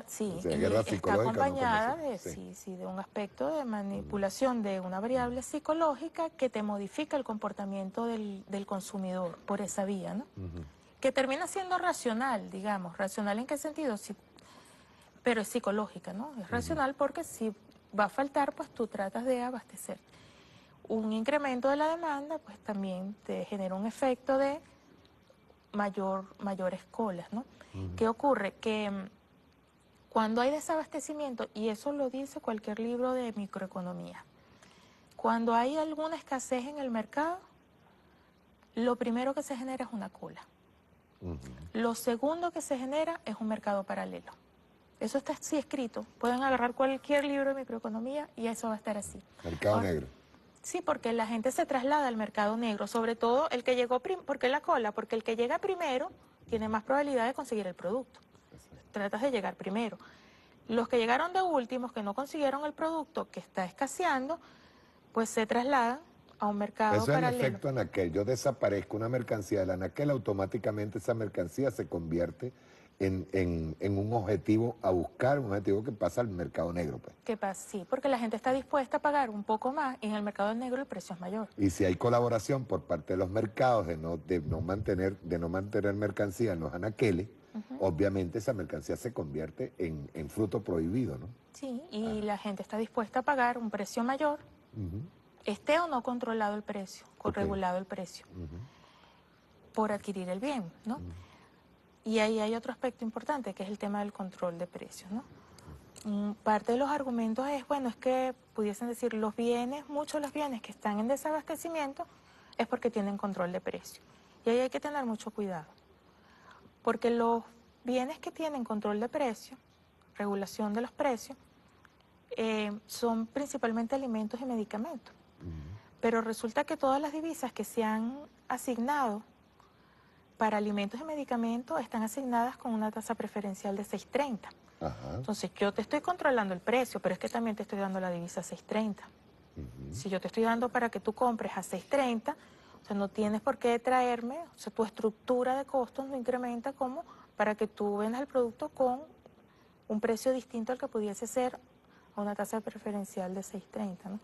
Sí, o sea, y está acompañada no de un aspecto de manipulación de una variable psicológica que te modifica el comportamiento del consumidor por esa vía, ¿no? Que termina siendo racional, digamos. ¿Racional en qué sentido? Sí, pero es psicológica, ¿no? Es racional porque si va a faltar, pues tú tratas de abastecer. Un incremento de la demanda, pues también te genera un efecto de mayores colas, ¿no? ¿Qué ocurre? Que cuando hay desabastecimiento, y eso lo dice cualquier libro de microeconomía, cuando hay alguna escasez en el mercado, lo primero que se genera es una cola. Lo segundo que se genera es un mercado paralelo. Eso está así escrito. Pueden agarrar cualquier libro de microeconomía y eso va a estar así. Mercado negro. Sí, porque la gente se traslada al mercado negro, sobre todo el que llegó primero. ¿Por qué la cola? Porque el que llega primero tiene más probabilidad de conseguir el producto. Tratas de llegar primero. Los que llegaron de últimos, que no consiguieron el producto que está escaseando, pues se trasladan a un mercado Eso es el paralelo. efecto anaquel. Yo desaparezco una mercancía del anaquel, automáticamente esa mercancía se convierte en un objetivo a buscar, un objetivo que pasa al mercado negro, pues. ¿Qué pasa? Sí, porque la gente está dispuesta a pagar un poco más y en el mercado negro el precio es mayor. Y si hay colaboración por parte de los mercados de no mantener mercancía en los anaqueles, obviamente esa mercancía se convierte en fruto prohibido, ¿no? Sí, y la gente está dispuesta a pagar un precio mayor, esté o no controlado el precio, regulado el precio, por adquirir el bien, ¿no? Y ahí hay otro aspecto importante, que es el tema del control de precios, ¿no? Parte de los argumentos es, bueno, es que pudiesen decir los bienes, muchos de los bienes que están en desabastecimiento es porque tienen control de precio. Y ahí hay que tener mucho cuidado, porque los bienes que tienen control de precio, regulación de los precios, son principalmente alimentos y medicamentos. Pero resulta que todas las divisas que se han asignado para alimentos y medicamentos están asignadas con una tasa preferencial de 6.30. Ajá. Entonces yo te estoy controlando el precio, pero es que también te estoy dando la divisa a 6.30. Si yo te estoy dando para que tú compres a 6.30, o sea, no tienes por qué traerme, o sea, tu estructura de costos no incrementa como para que tú vendas el producto con un precio distinto al que pudiese ser a una tasa preferencial de 6.30, ¿no?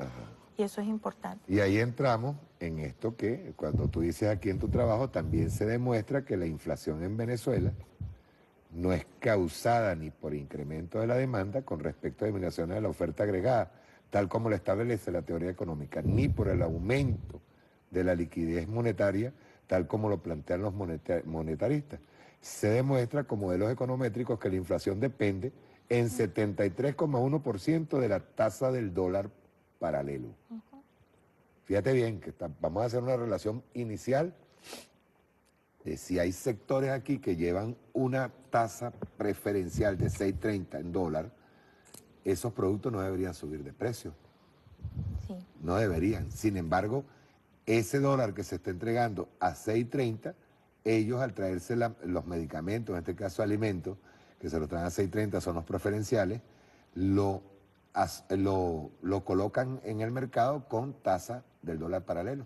Y eso es importante. Y ahí entramos en esto que cuando tú dices aquí en tu trabajo, también se demuestra que la inflación en Venezuela no es causada ni por incremento de la demanda con respecto a disminuciones de la oferta agregada, tal como lo establece la teoría económica, ni por el aumento de la liquidez monetaria, tal como lo plantean los monetaristas. Se demuestra con modelos econométricos que la inflación depende en 73,1% de la tasa del dólar paralelo. Fíjate bien que vamos a hacer una relación inicial de si hay sectores aquí que llevan una tasa preferencial de 6.30 en dólar, esos productos no deberían subir de precio. Sí. No deberían. Sin embargo, ese dólar que se está entregando a 6.30, ellos al traerse los medicamentos, en este caso alimentos, que se los traen a 6.30, son los preferenciales, lo colocan en el mercado con tasa del dólar paralelo.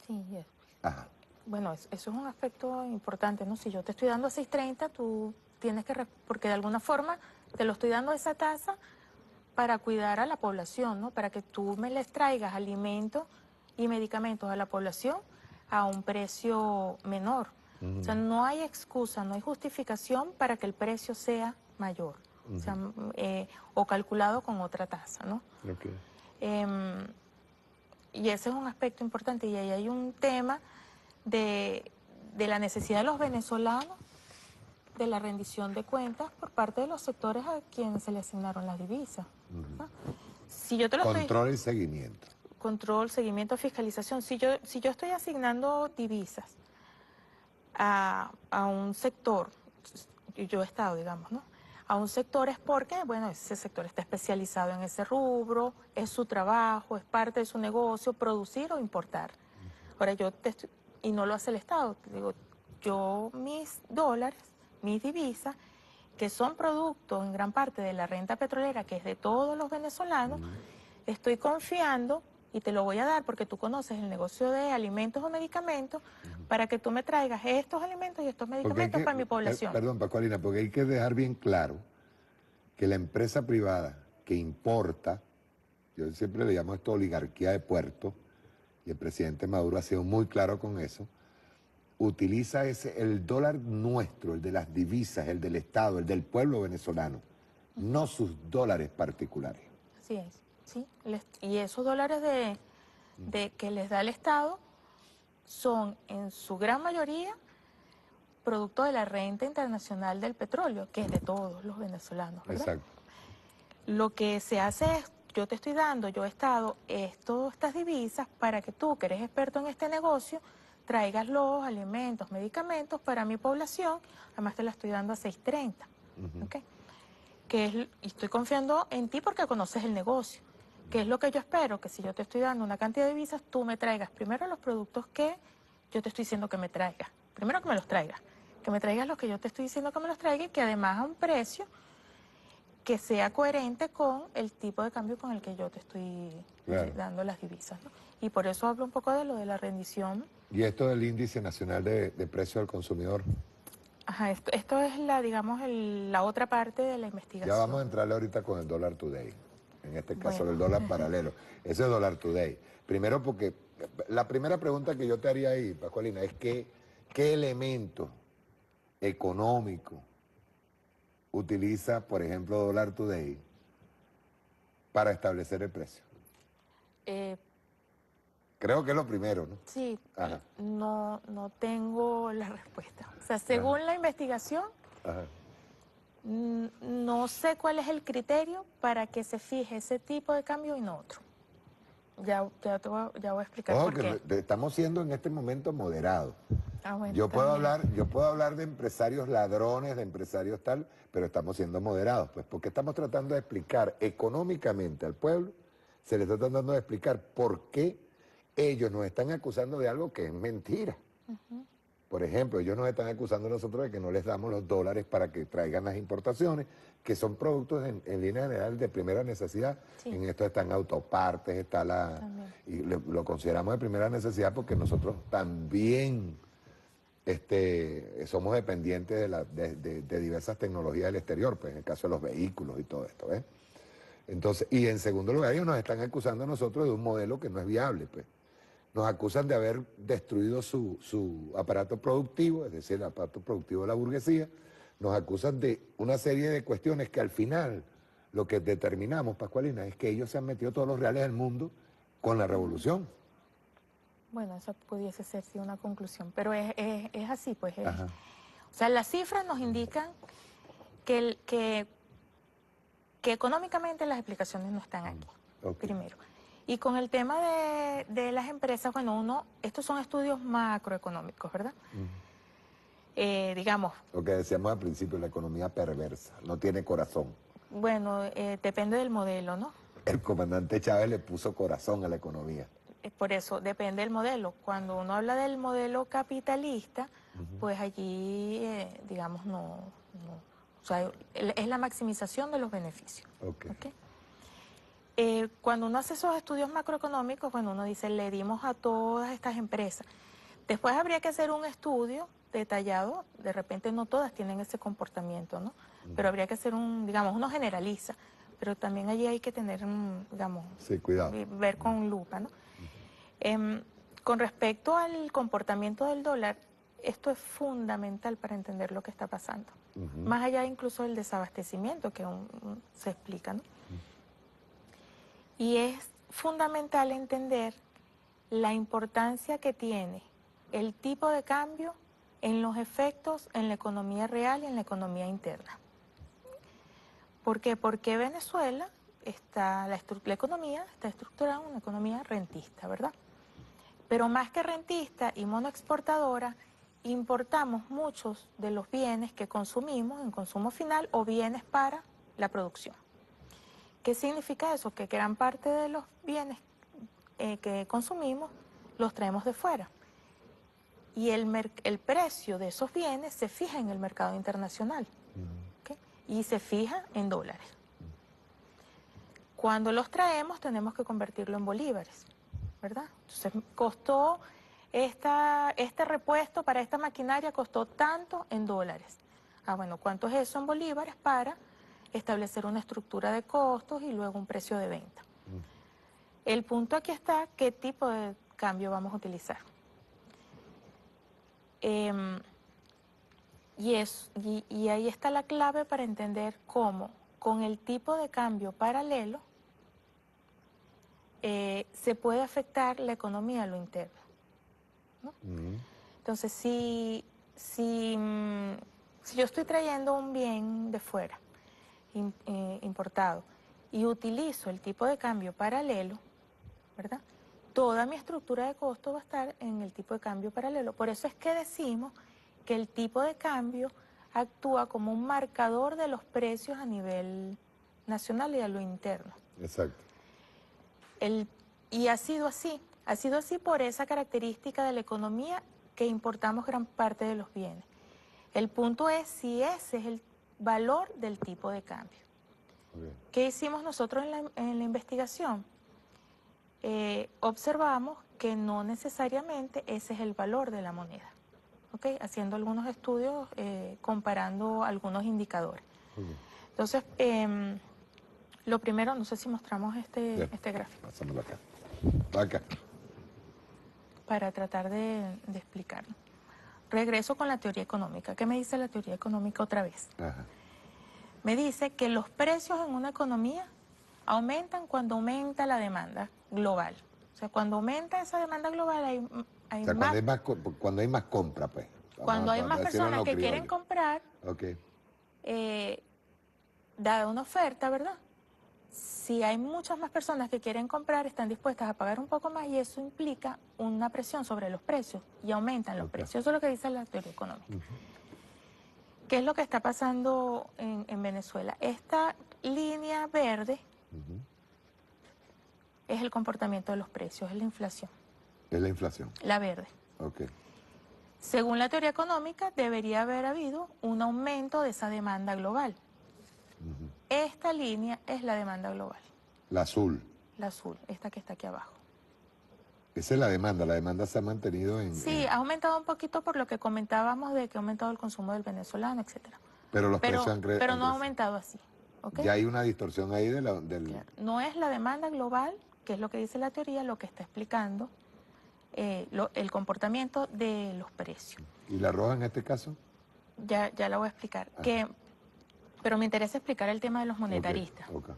Sí, es. Ajá. Bueno, eso es un aspecto importante, ¿no? Si yo te estoy dando a 6.30, tú tienes que, porque de alguna forma te lo estoy dando a esa tasa para cuidar a la población, ¿no? Para que tú me les traigas alimentos y medicamentos a la población a un precio menor. O sea, no hay excusa, no hay justificación para que el precio sea mayor, o sea, o calculado con otra tasa, ¿no? Okay. Y ese es un aspecto importante, y ahí hay un tema de la necesidad de los venezolanos de la rendición de cuentas por parte de los sectores a quienes se le asignaron las divisas. ¿No? Si yo te lo Control y seguimiento. Control, seguimiento, fiscalización. Si yo estoy asignando divisas a un sector, yo he estado, digamos, ¿no? A un sector es porque, bueno, ese sector está especializado en ese rubro, es su trabajo, es parte de su negocio, producir o importar. Ahora y no lo hace el Estado, te digo, yo mis dólares, mis divisas, que son producto en gran parte de la renta petrolera, que es de todos los venezolanos, estoy confiando y te lo voy a dar porque tú conoces el negocio de alimentos o medicamentos, para que tú me traigas estos alimentos y estos medicamentos para mi población. Perdón, Pascualina, porque hay que dejar bien claro que la empresa privada que importa, yo siempre le llamo esto oligarquía de puerto, y el presidente Maduro ha sido muy claro con eso, utiliza el dólar nuestro, el de las divisas, el del Estado, el del pueblo venezolano, no sus dólares particulares. Así es, sí. Y esos dólares que les da el Estado son en su gran mayoría producto de la renta internacional del petróleo, que es de todos los venezolanos, ¿verdad? Exacto. Lo que se hace es, yo te estoy dando, yo Estado, estas divisas para que tú, que eres experto en este negocio, traigas los alimentos, medicamentos para mi población, además te la estoy dando a 6.30, ¿ok? Y estoy confiando en ti porque conoces el negocio, que es lo que yo espero, que si yo te estoy dando una cantidad de divisas, tú me traigas primero los productos que yo te estoy diciendo que me traigas, primero que me los traigas, que me traigas los que yo te estoy diciendo que me los traigas y que además a un precio que sea coherente con el tipo de cambio con el que yo te estoy Claro. dando las divisas, ¿no? Y por eso hablo un poco de lo de la rendición. Y esto del índice nacional de precios al consumidor, Ajá, esto es la, digamos, la otra parte de la ya vamos a investigación. entrarle ahorita con el dólar today, en este caso Bueno, el dólar paralelo, ese es dólar today. Primero porque la primera pregunta que yo te haría ahí, Pascualina, es qué elemento económico utiliza, por ejemplo, dólar today para establecer el precio. eh, Creo que es lo primero, ¿no? sí, Ajá, no tengo la respuesta. O sea, ajá, según la investigación, ajá. no sé cuál es el criterio para que se fije ese tipo de cambio y no otro. Ya voy a explicar Ojo por que qué. estamos siendo en este momento moderados. Ah, bueno, Yo está puedo bien. hablar de empresarios ladrones, de empresarios tal, pero estamos siendo moderados, pues porque estamos tratando de explicar económicamente al pueblo, se le está tratando de explicar por qué ellos nos están acusando de algo que es mentira. Ujú. Por ejemplo, ellos nos están acusando a nosotros de que no les damos los dólares para que traigan las importaciones, que son productos en línea general de primera necesidad. Sí, En esto están autopartes, está también. y lo consideramos de primera necesidad porque nosotros también somos dependientes de diversas tecnologías del exterior, pues en el caso de los vehículos y todo esto, ¿ves? Entonces, y en segundo lugar, ellos nos están acusando a nosotros de un modelo que no es viable, pues. Nos acusan de haber destruido su aparato productivo, es decir, el aparato productivo de la burguesía. Nos acusan de una serie de cuestiones que al final lo que determinamos, Pascualina, es que ellos se han metido todos los reales del mundo con la revolución. Bueno, esa pudiese ser sí una conclusión, pero es así, pues. Ajá. O sea, las cifras nos indican que, que económicamente las explicaciones no están aquí, Ok. primero. Y con el tema de las empresas, bueno, estos son estudios macroeconómicos, ¿verdad? Digamos, Lo que decíamos al principio, la economía perversa, no tiene corazón. bueno, depende del modelo, ¿no? El comandante Chávez le puso corazón a la economía. Por eso depende del modelo. Cuando uno habla del modelo capitalista, pues allí, digamos, o sea, es la maximización de los beneficios. Ok. ¿Ok? Cuando uno hace esos estudios macroeconómicos, cuando uno dice, le dimos a todas estas empresas, después habría que hacer un estudio detallado, de repente no todas tienen ese comportamiento, ¿no? Pero habría que hacer digamos, uno generaliza, pero también allí hay que tener, digamos, Sí, cuidado. ver con lupa, ¿no? Em, con respecto al comportamiento del dólar, esto es fundamental para entender lo que está pasando. Más allá incluso del desabastecimiento que se explica, ¿no? Y es fundamental entender la importancia que tiene el tipo de cambio en los efectos en la economía real y en la economía interna. ¿Por qué? Porque Venezuela la economía está estructurada en una economía rentista, ¿verdad? Pero más que rentista y monoexportadora, importamos muchos de los bienes que consumimos en consumo final o bienes para la producción. ¿Qué significa eso? Que gran parte de los bienes que consumimos los traemos de fuera. Y el precio de esos bienes se fija en el mercado internacional, ¿ok? Y se fija en dólares. Cuando los traemos tenemos que convertirlo en bolívares, ¿verdad? Entonces costó este repuesto para esta maquinaria costó tanto en dólares. Ah, bueno, ¿cuánto es eso en bolívares para establecer una estructura de costos y luego un precio de venta? El punto aquí está, ¿qué tipo de cambio vamos a utilizar? Y ahí está la clave para entender cómo con el tipo de cambio paralelo se puede afectar la economía a lo interno, ¿no? Entonces, si yo estoy trayendo un bien de fuera, importado, y utilizo el tipo de cambio paralelo, ¿verdad? Toda mi estructura de costo va a estar en el tipo de cambio paralelo. Por eso es que decimos que el tipo de cambio actúa como un marcador de los precios a nivel nacional y a lo interno. Exacto. Y ha sido así por esa característica de la economía que importamos gran parte de los bienes. El punto es si ese es el valor del tipo de cambio. Okay. ¿Qué hicimos nosotros en la investigación? Observamos que no necesariamente ese es el valor de la moneda, ¿ok? Haciendo algunos estudios, comparando algunos indicadores. Okay. Entonces, lo primero, no sé si mostramos este gráfico. Pásamelo acá. Acá. Para tratar de explicarlo. Regreso con la teoría económica. ¿Qué me dice la teoría económica otra vez? Ajá. Me dice que los precios en una economía aumentan cuando aumenta la demanda global. O sea, cuando aumenta esa demanda global hay O sea, más, cuando hay más compra, pues. cuando hay más Decirlo en personas lo que quieren criollo. comprar, Ok. dada una oferta, ¿verdad? Si hay muchas más personas que quieren comprar, están dispuestas a pagar un poco más y eso implica una presión sobre los precios y aumentan los precios. Eso es lo que dice la teoría económica. ¿Qué es lo que está pasando en Venezuela? Esta línea verde es el comportamiento de los precios, es la inflación. Es la inflación. La verde. Ok. Según la teoría económica, debería haber habido un aumento de esa demanda global. Esta línea es la demanda global. La azul. La azul, esta que está aquí abajo. Esa es la demanda se ha mantenido en... Sí, ha aumentado un poquito por lo que comentábamos de que ha aumentado el consumo del venezolano, etcétera. Pero los precios han Pero no ha crecido. aumentado así. ¿Okay? Ya hay una distorsión ahí del... Claro. No es la demanda global, que es lo que dice la teoría, lo que está explicando el comportamiento de los precios. ¿Y la roja en este caso? Ya la voy a explicar. Pero me interesa explicar el tema de los monetaristas. Okay.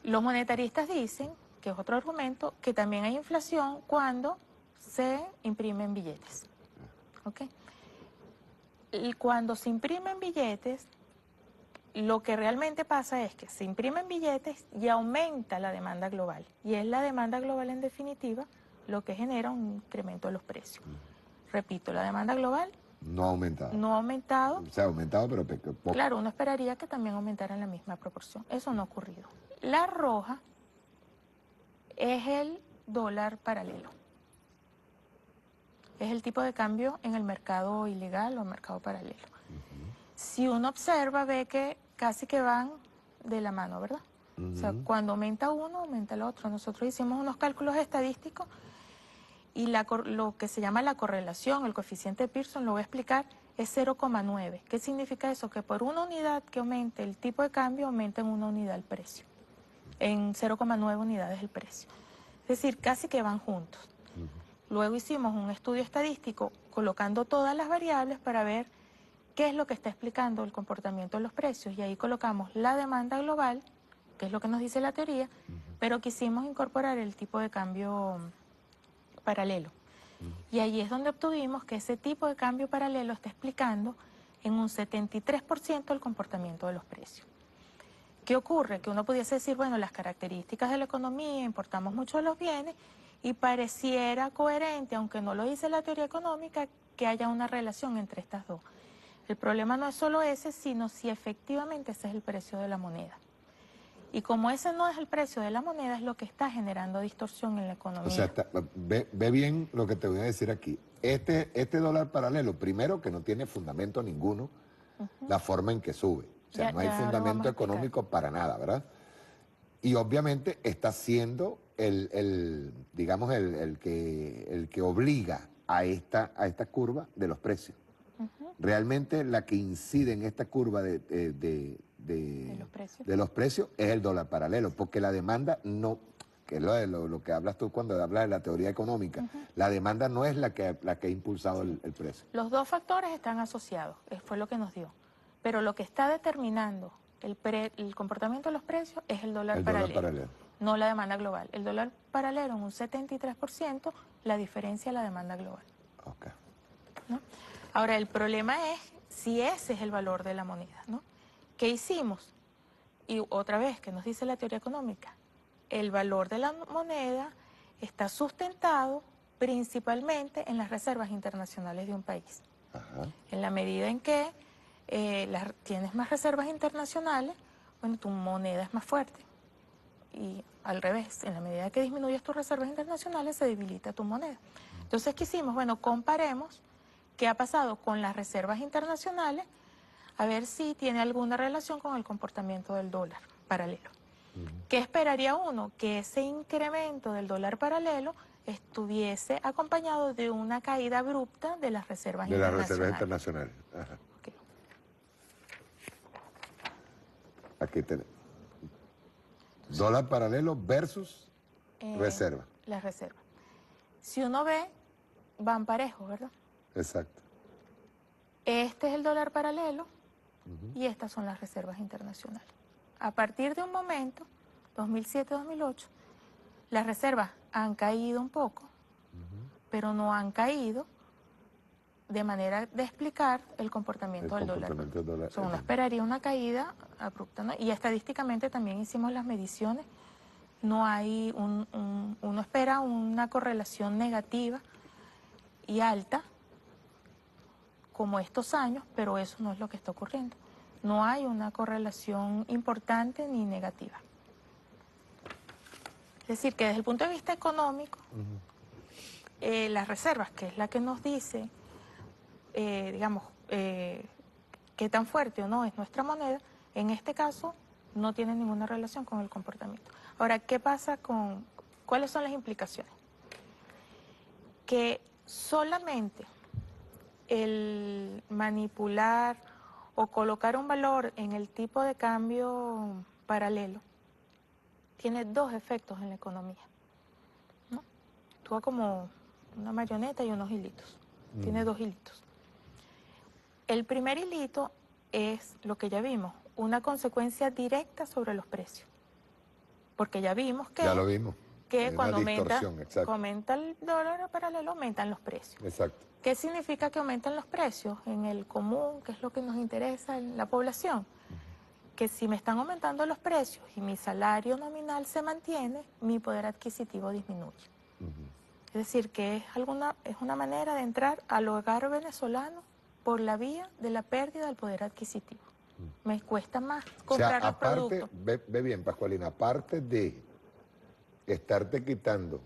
Los monetaristas dicen, que es otro argumento, que también hay inflación cuando se imprimen billetes. ¿Ok? Y cuando se imprimen billetes, lo que realmente pasa es que se imprimen billetes y aumenta la demanda global. Y es la demanda global, en definitiva, lo que genera un incremento de los precios. Repito, la demanda global no ha aumentado. No ha aumentado. Se ha aumentado, pero poco. Claro, uno esperaría que también aumentara en la misma proporción. Eso no ha ocurrido. La roja es el dólar paralelo. Es el tipo de cambio en el mercado ilegal o mercado paralelo. Si uno observa, ve que casi que van de la mano, ¿verdad? O sea, cuando aumenta uno, aumenta el otro. Nosotros hicimos unos cálculos estadísticos y lo que se llama la correlación, el coeficiente de Pearson, lo voy a explicar, es 0,9. ¿Qué significa eso? Que por una unidad que aumente el tipo de cambio, aumenta en una unidad el precio. En 0,9 unidades el precio. Es decir, casi que van juntos. Luego hicimos un estudio estadístico colocando todas las variables para ver qué es lo que está explicando el comportamiento de los precios. Y ahí colocamos la demanda global, que es lo que nos dice la teoría, pero quisimos incorporar el tipo de cambio paralelo. Y ahí es donde obtuvimos que ese tipo de cambio paralelo está explicando en un 73% el comportamiento de los precios. ¿Qué ocurre? Que uno pudiese decir, bueno, las características de la economía, importamos mucho de los bienes y pareciera coherente, aunque no lo dice la teoría económica, que haya una relación entre estas dos. El problema no es solo ese, sino si efectivamente ese es el precio de la moneda. Y como ese no es el precio de la moneda, es lo que está generando distorsión en la economía. O sea, ve bien lo que te voy a decir aquí. Este dólar paralelo, primero que no tiene fundamento ninguno, la forma en que sube. O sea, no hay fundamento económico para nada, ¿verdad? Y obviamente está siendo digamos, el que obliga a esta curva de los precios. Realmente la que incide en esta curva de los precios es el dólar paralelo, porque la demanda no, que es lo que hablas tú cuando hablas de la teoría económica, la demanda no es la que ha impulsado el precio. Los dos factores están asociados, fue lo que nos dio, pero lo que está determinando el comportamiento de los precios es el dólar paralelo, no la demanda global. El dólar paralelo en un 73%, la diferencia es la demanda global. Okay. ¿No? Ahora, el problema es si ese es el valor de la moneda, ¿no? ¿Qué hicimos? Y otra vez, ¿qué nos dice la teoría económica? El valor de la moneda está sustentado principalmente en las reservas internacionales de un país. En la medida en que tienes más reservas internacionales, bueno, tu moneda es más fuerte. Y al revés, en la medida que disminuyes tus reservas internacionales, se debilita tu moneda. Entonces, ¿qué hicimos? Bueno, comparemos qué ha pasado con las reservas internacionales, a ver si tiene alguna relación con el comportamiento del dólar. paralelo. ¿Qué esperaría uno? Que ese incremento del dólar paralelo estuviese acompañado de una caída abrupta de las reservas De las internacionales. reservas internacionales. Ajá. Okay. Aquí tenemos. Dólar paralelo versus reserva. Las reservas. Si uno ve, van parejos, ¿verdad? Exacto. Este es el dólar paralelo y estas son las reservas internacionales. A partir de un momento, 2007-2008, las reservas han caído un poco, pero no han caído de manera de explicar el comportamiento del dólar. O sea, uno esperaría una caída abrupta, ¿no? Y estadísticamente también hicimos las mediciones. No hay uno espera una correlación negativa y alta como estos años, pero eso no es lo que está ocurriendo. No hay una correlación importante ni negativa. Es decir, que desde el punto de vista económico, las reservas, que es la que nos dice, digamos, qué tan fuerte o no es nuestra moneda, en este caso no tiene ninguna relación con el comportamiento. Ahora, ¿qué pasa con, cuáles son las implicaciones? Que solamente el manipular o colocar un valor en el tipo de cambio paralelo tiene dos efectos en la economía, ¿no? Actúa como una marioneta y unos hilitos. Tiene dos hilitos. El primer hilito es lo que ya vimos, una consecuencia directa sobre los precios. Porque ya vimos que, ya lo vimos. Que cuando aumenta el dólar paralelo, aumentan los precios. Exacto. ¿Qué significa que aumentan los precios en el común, que es lo que nos interesa en la población? Que si me están aumentando los precios y mi salario nominal se mantiene, mi poder adquisitivo disminuye. Es decir, que es una manera de entrar al hogar venezolano por la vía de la pérdida del poder adquisitivo. Me cuesta más comprar los productos. Ve bien, Pascualina, aparte de estarte quitando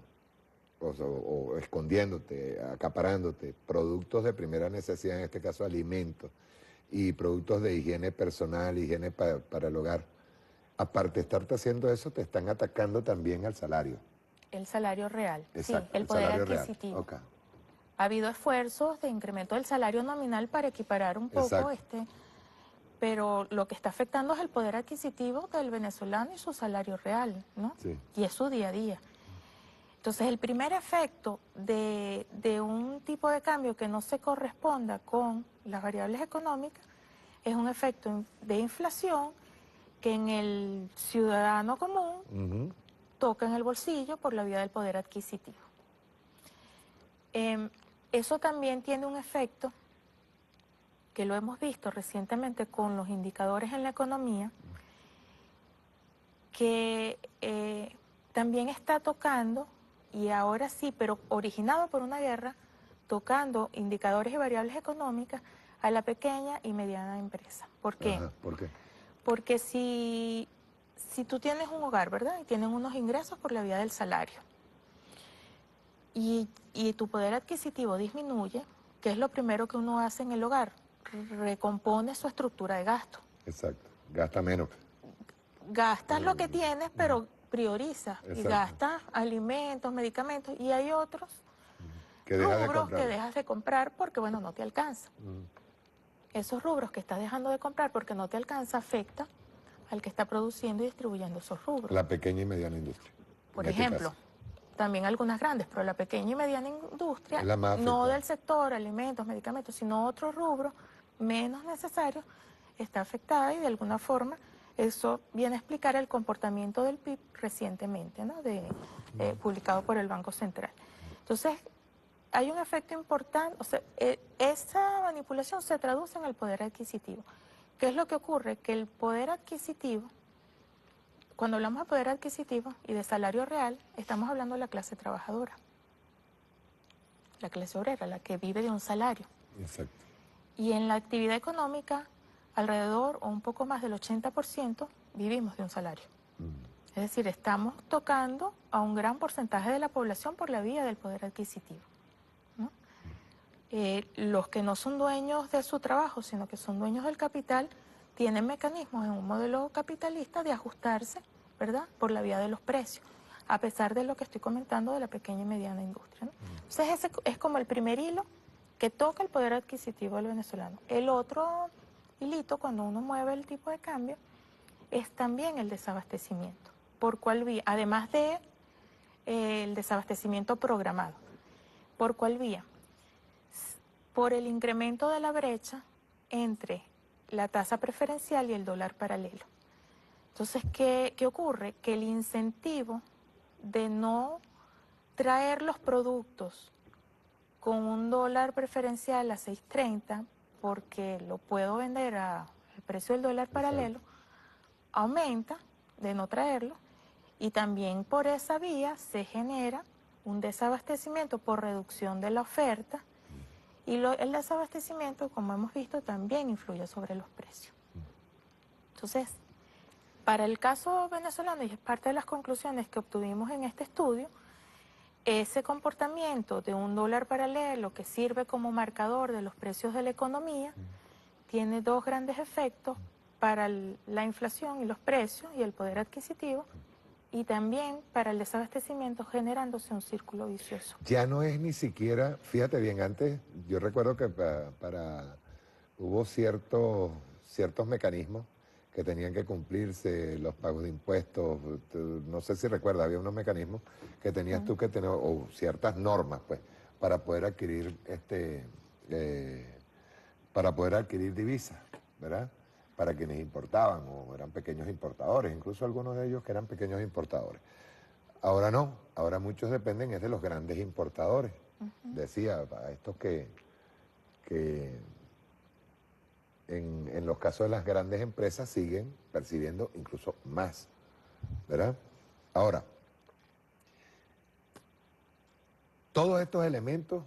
o escondiéndote, acaparándote productos de primera necesidad, en este caso alimentos, y productos de higiene personal, higiene para el hogar, aparte de estarte haciendo eso, te están atacando también al salario. El salario real, exacto, sí, el poder adquisitivo. Okay. Ha habido esfuerzos de incremento del salario nominal para equiparar un poco pero lo que está afectando es el poder adquisitivo del venezolano y su salario real, ¿no? Sí. Y es su día a día. Entonces, el primer efecto de un tipo de cambio que no se corresponda con las variables económicas es un efecto de inflación que en el ciudadano común toca en el bolsillo por la vía del poder adquisitivo. Eso también tiene un efecto que lo hemos visto recientemente con los indicadores en la economía, que también está tocando, y ahora sí, pero originado por una guerra, tocando indicadores y variables económicas a la pequeña y mediana empresa. ¿Por qué? Ajá, ¿por qué? Porque si tú tienes un hogar, ¿verdad? Y tienen unos ingresos por la vía del salario, y tu poder adquisitivo disminuye, ¿qué es lo primero que uno hace en el hogar? Recompone su estructura de gasto. Exacto, gasta menos. Gastas lo que tienes, pero priorizas y gastas alimentos, medicamentos, y hay otros rubros que dejas de comprar porque, bueno, no te alcanza. Esos rubros que estás dejando de comprar porque no te alcanza afecta al que está produciendo y distribuyendo esos rubros. La pequeña y mediana industria. Por ejemplo, también algunas grandes, pero la pequeña y mediana industria, no del sector alimentos, medicamentos, sino otros rubros menos necesarios, está afectada y de alguna forma eso viene a explicar el comportamiento del PIB recientemente, ¿no? Publicado por el Banco Central. Entonces, hay un efecto importante, o sea, esa manipulación se traduce en el poder adquisitivo. ¿Qué es lo que ocurre? Que el poder adquisitivo, cuando hablamos de poder adquisitivo y de salario real, estamos hablando de la clase trabajadora, la clase obrera, la que vive de un salario. Exacto. Y en la actividad económica, alrededor o un poco más del 80% vivimos de un salario. Es decir, estamos tocando a un gran porcentaje de la población por la vía del poder adquisitivo, ¿no? Los que no son dueños de su trabajo, sino que son dueños del capital, tienen mecanismos en un modelo capitalista de ajustarse, ¿verdad?, por la vía de los precios, a pesar de lo que estoy comentando de la pequeña y mediana industria, ¿no? Entonces ese es como el primer hilo que toca el poder adquisitivo del venezolano. El otro hilito, cuando uno mueve el tipo de cambio, es también el desabastecimiento. ¿Por cuál vía? Además de el desabastecimiento programado. ¿Por cuál vía? Por el incremento de la brecha entre la tasa preferencial y el dólar paralelo. Entonces, ¿qué ocurre? Que el incentivo de no traer los productos con un dólar preferencial a 6.30, porque lo puedo vender al precio del dólar paralelo, aumenta de no traerlo, y también por esa vía se genera un desabastecimiento por reducción de la oferta, y el desabastecimiento, como hemos visto, también influye sobre los precios. Entonces, para el caso venezolano, y es parte de las conclusiones que obtuvimos en este estudio, ese comportamiento de un dólar paralelo que sirve como marcador de los precios de la economía tiene dos grandes efectos para la inflación y los precios y el poder adquisitivo, y también para el desabastecimiento, generándose un círculo vicioso. Ya no es ni siquiera, fíjate bien, antes yo recuerdo que hubo ciertos mecanismos que tenían que cumplirse, los pagos de impuestos, no sé si recuerdas, había unos mecanismos que tenías tú que tener, o ciertas normas, pues, para poder adquirir divisas, ¿verdad? Para quienes importaban o eran pequeños importadores, incluso algunos de ellos que eran pequeños importadores. Ahora no, ahora muchos dependen es de los grandes importadores. Decía, a estos que en los casos de las grandes empresas siguen percibiendo incluso más, ¿verdad? Ahora, todos estos elementos,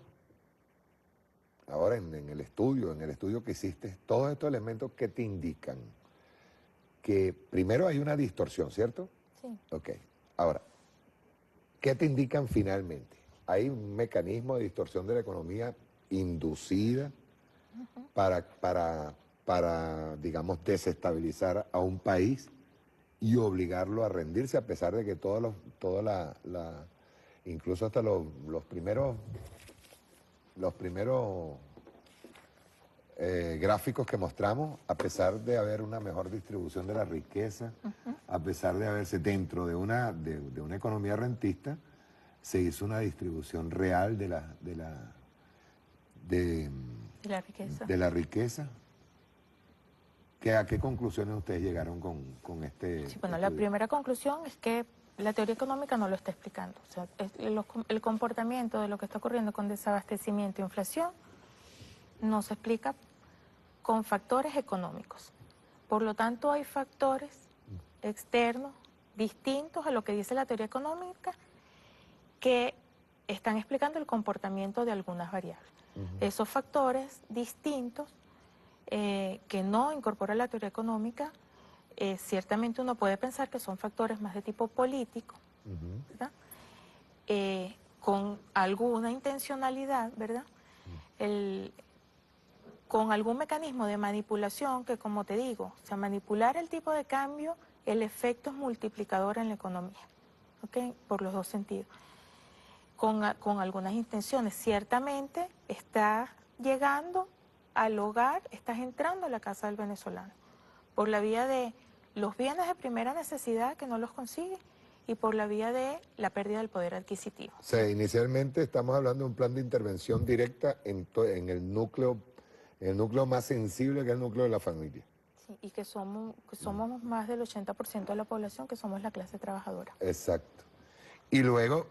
ahora en el estudio que hiciste, todos estos elementos que te indican que primero hay una distorsión, ¿cierto? Sí. Ok, ahora, ¿qué te indican finalmente? Hay un mecanismo de distorsión de la economía inducida para, digamos, desestabilizar a un país y obligarlo a rendirse, a pesar de que incluso hasta los primeros gráficos que mostramos, a pesar de haber una mejor distribución de la riqueza, a pesar de haberse dentro de una economía rentista, se hizo una distribución real de la riqueza. ¿A qué conclusiones ustedes llegaron con este Sí, bueno, estudio? la primera conclusión es que la teoría económica no lo está explicando. O sea, el comportamiento de lo que está ocurriendo con desabastecimiento e inflación no se explica con factores económicos. Por lo tanto, hay factores externos distintos a lo que dice la teoría económica que están explicando el comportamiento de algunas variables. Esos factores distintos que no incorpora la teoría económica, ciertamente uno puede pensar que son factores más de tipo político, ¿verdad? Con alguna intencionalidad, ¿verdad? Con algún mecanismo de manipulación que, como te digo, o sea, manipular el tipo de cambio, el efecto es multiplicador en la economía, ¿ok? Por los dos sentidos. Con algunas intenciones, ciertamente estás llegando al hogar, estás entrando a la casa del venezolano, por la vía de los bienes de primera necesidad que no los consigue y por la vía de la pérdida del poder adquisitivo. O sea, inicialmente estamos hablando de un plan de intervención directa en el núcleo más sensible, que es el núcleo de la familia. Sí, y que somos más del 80% de la población, que somos la clase trabajadora. Exacto. Y luego,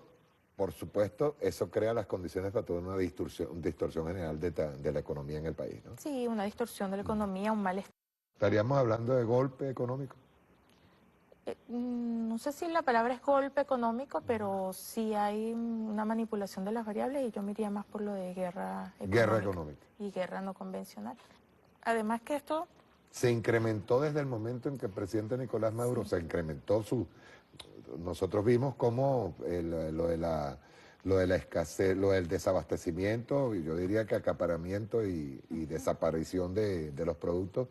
por supuesto, eso crea las condiciones para toda una distorsión general de la economía en el país, ¿no? Sí, una distorsión de la economía, un malestar. ¿Estaríamos hablando de golpe económico? No sé si la palabra es golpe económico, pero sí hay una manipulación de las variables, y yo me iría más por lo de guerra económica. Guerra económica. Y guerra no convencional. Además que esto... Se incrementó desde el momento en que el presidente Nicolás Maduro se incrementó Nosotros vimos cómo lo de la escasez, lo del desabastecimiento, y yo diría que acaparamiento y desaparición de los productos,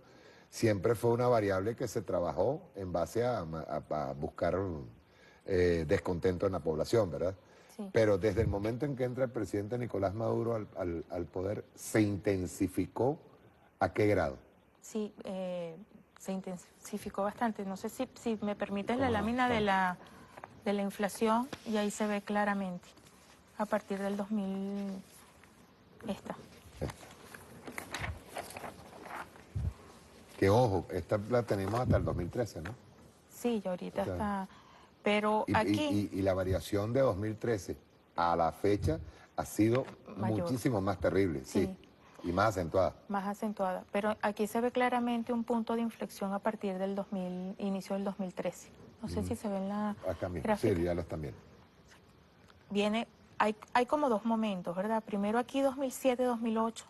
siempre fue una variable que se trabajó en base a buscar descontento en la población, ¿verdad? Sí, Pero desde el momento en que entra el presidente Nicolás Maduro al poder, se intensificó ¿a qué grado? sí, se intensificó bastante. No sé si me permites la ¿Cómo no? lámina ¿Cómo? de la inflación y ahí se ve claramente a partir del 2000, esta. Que ojo, esta la tenemos hasta el 2013, ¿no? Sí, ya ahorita O sea, está. Pero y, aquí, y la variación de 2013 a la fecha ha sido mayor, muchísimo más terrible, sí, sí, y más acentuada. más acentuada. Pero aquí se ve claramente un punto de inflexión a partir del inicio del 2013. No sé si se ve en la Acá mismo, sí, gráfica. ya lo están viendo. Viene, hay como dos momentos, ¿verdad? Primero aquí 2007-2008,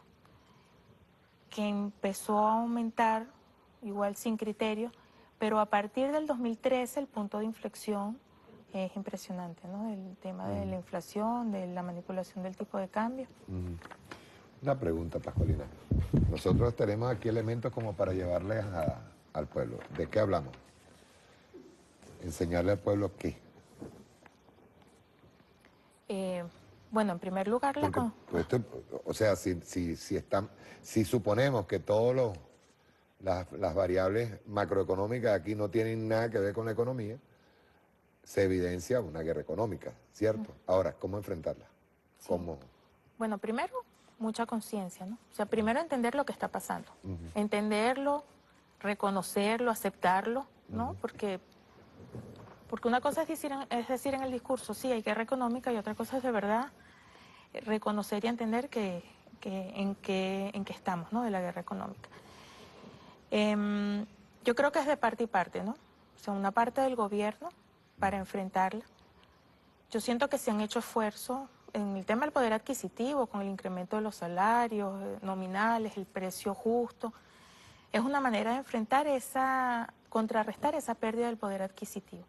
que empezó a aumentar, igual sin criterio, pero a partir del 2013 el punto de inflexión es impresionante, ¿no? El tema de la inflación, de la manipulación del tipo de cambio. Una pregunta, Pascualina. Nosotros tenemos aquí elementos como para llevarles al pueblo. ¿De qué hablamos? Enseñarle al pueblo qué. Eh, bueno, en primer lugar, Porque, pues, o sea, si suponemos que todas las variables macroeconómicas aquí no tienen nada que ver con la economía, se evidencia una guerra económica, ¿cierto? Ahora, ¿cómo enfrentarla? sí. ¿Cómo? Bueno, primero, mucha conciencia, ¿no? O sea, primero entender lo que está pasando. Entenderlo, reconocerlo, aceptarlo, ¿no? Porque una cosa es decir en el discurso, sí, hay guerra económica, y otra cosa es de verdad reconocer y entender en qué estamos, ¿no? De la guerra económica. Yo creo que es de parte y parte, ¿no? O sea, una parte del gobierno para enfrentarla. Yo siento que se han hecho esfuerzos en el tema del poder adquisitivo, con el incremento de los salarios nominales, el precio justo. Es una manera de enfrentar contrarrestar esa pérdida del poder adquisitivo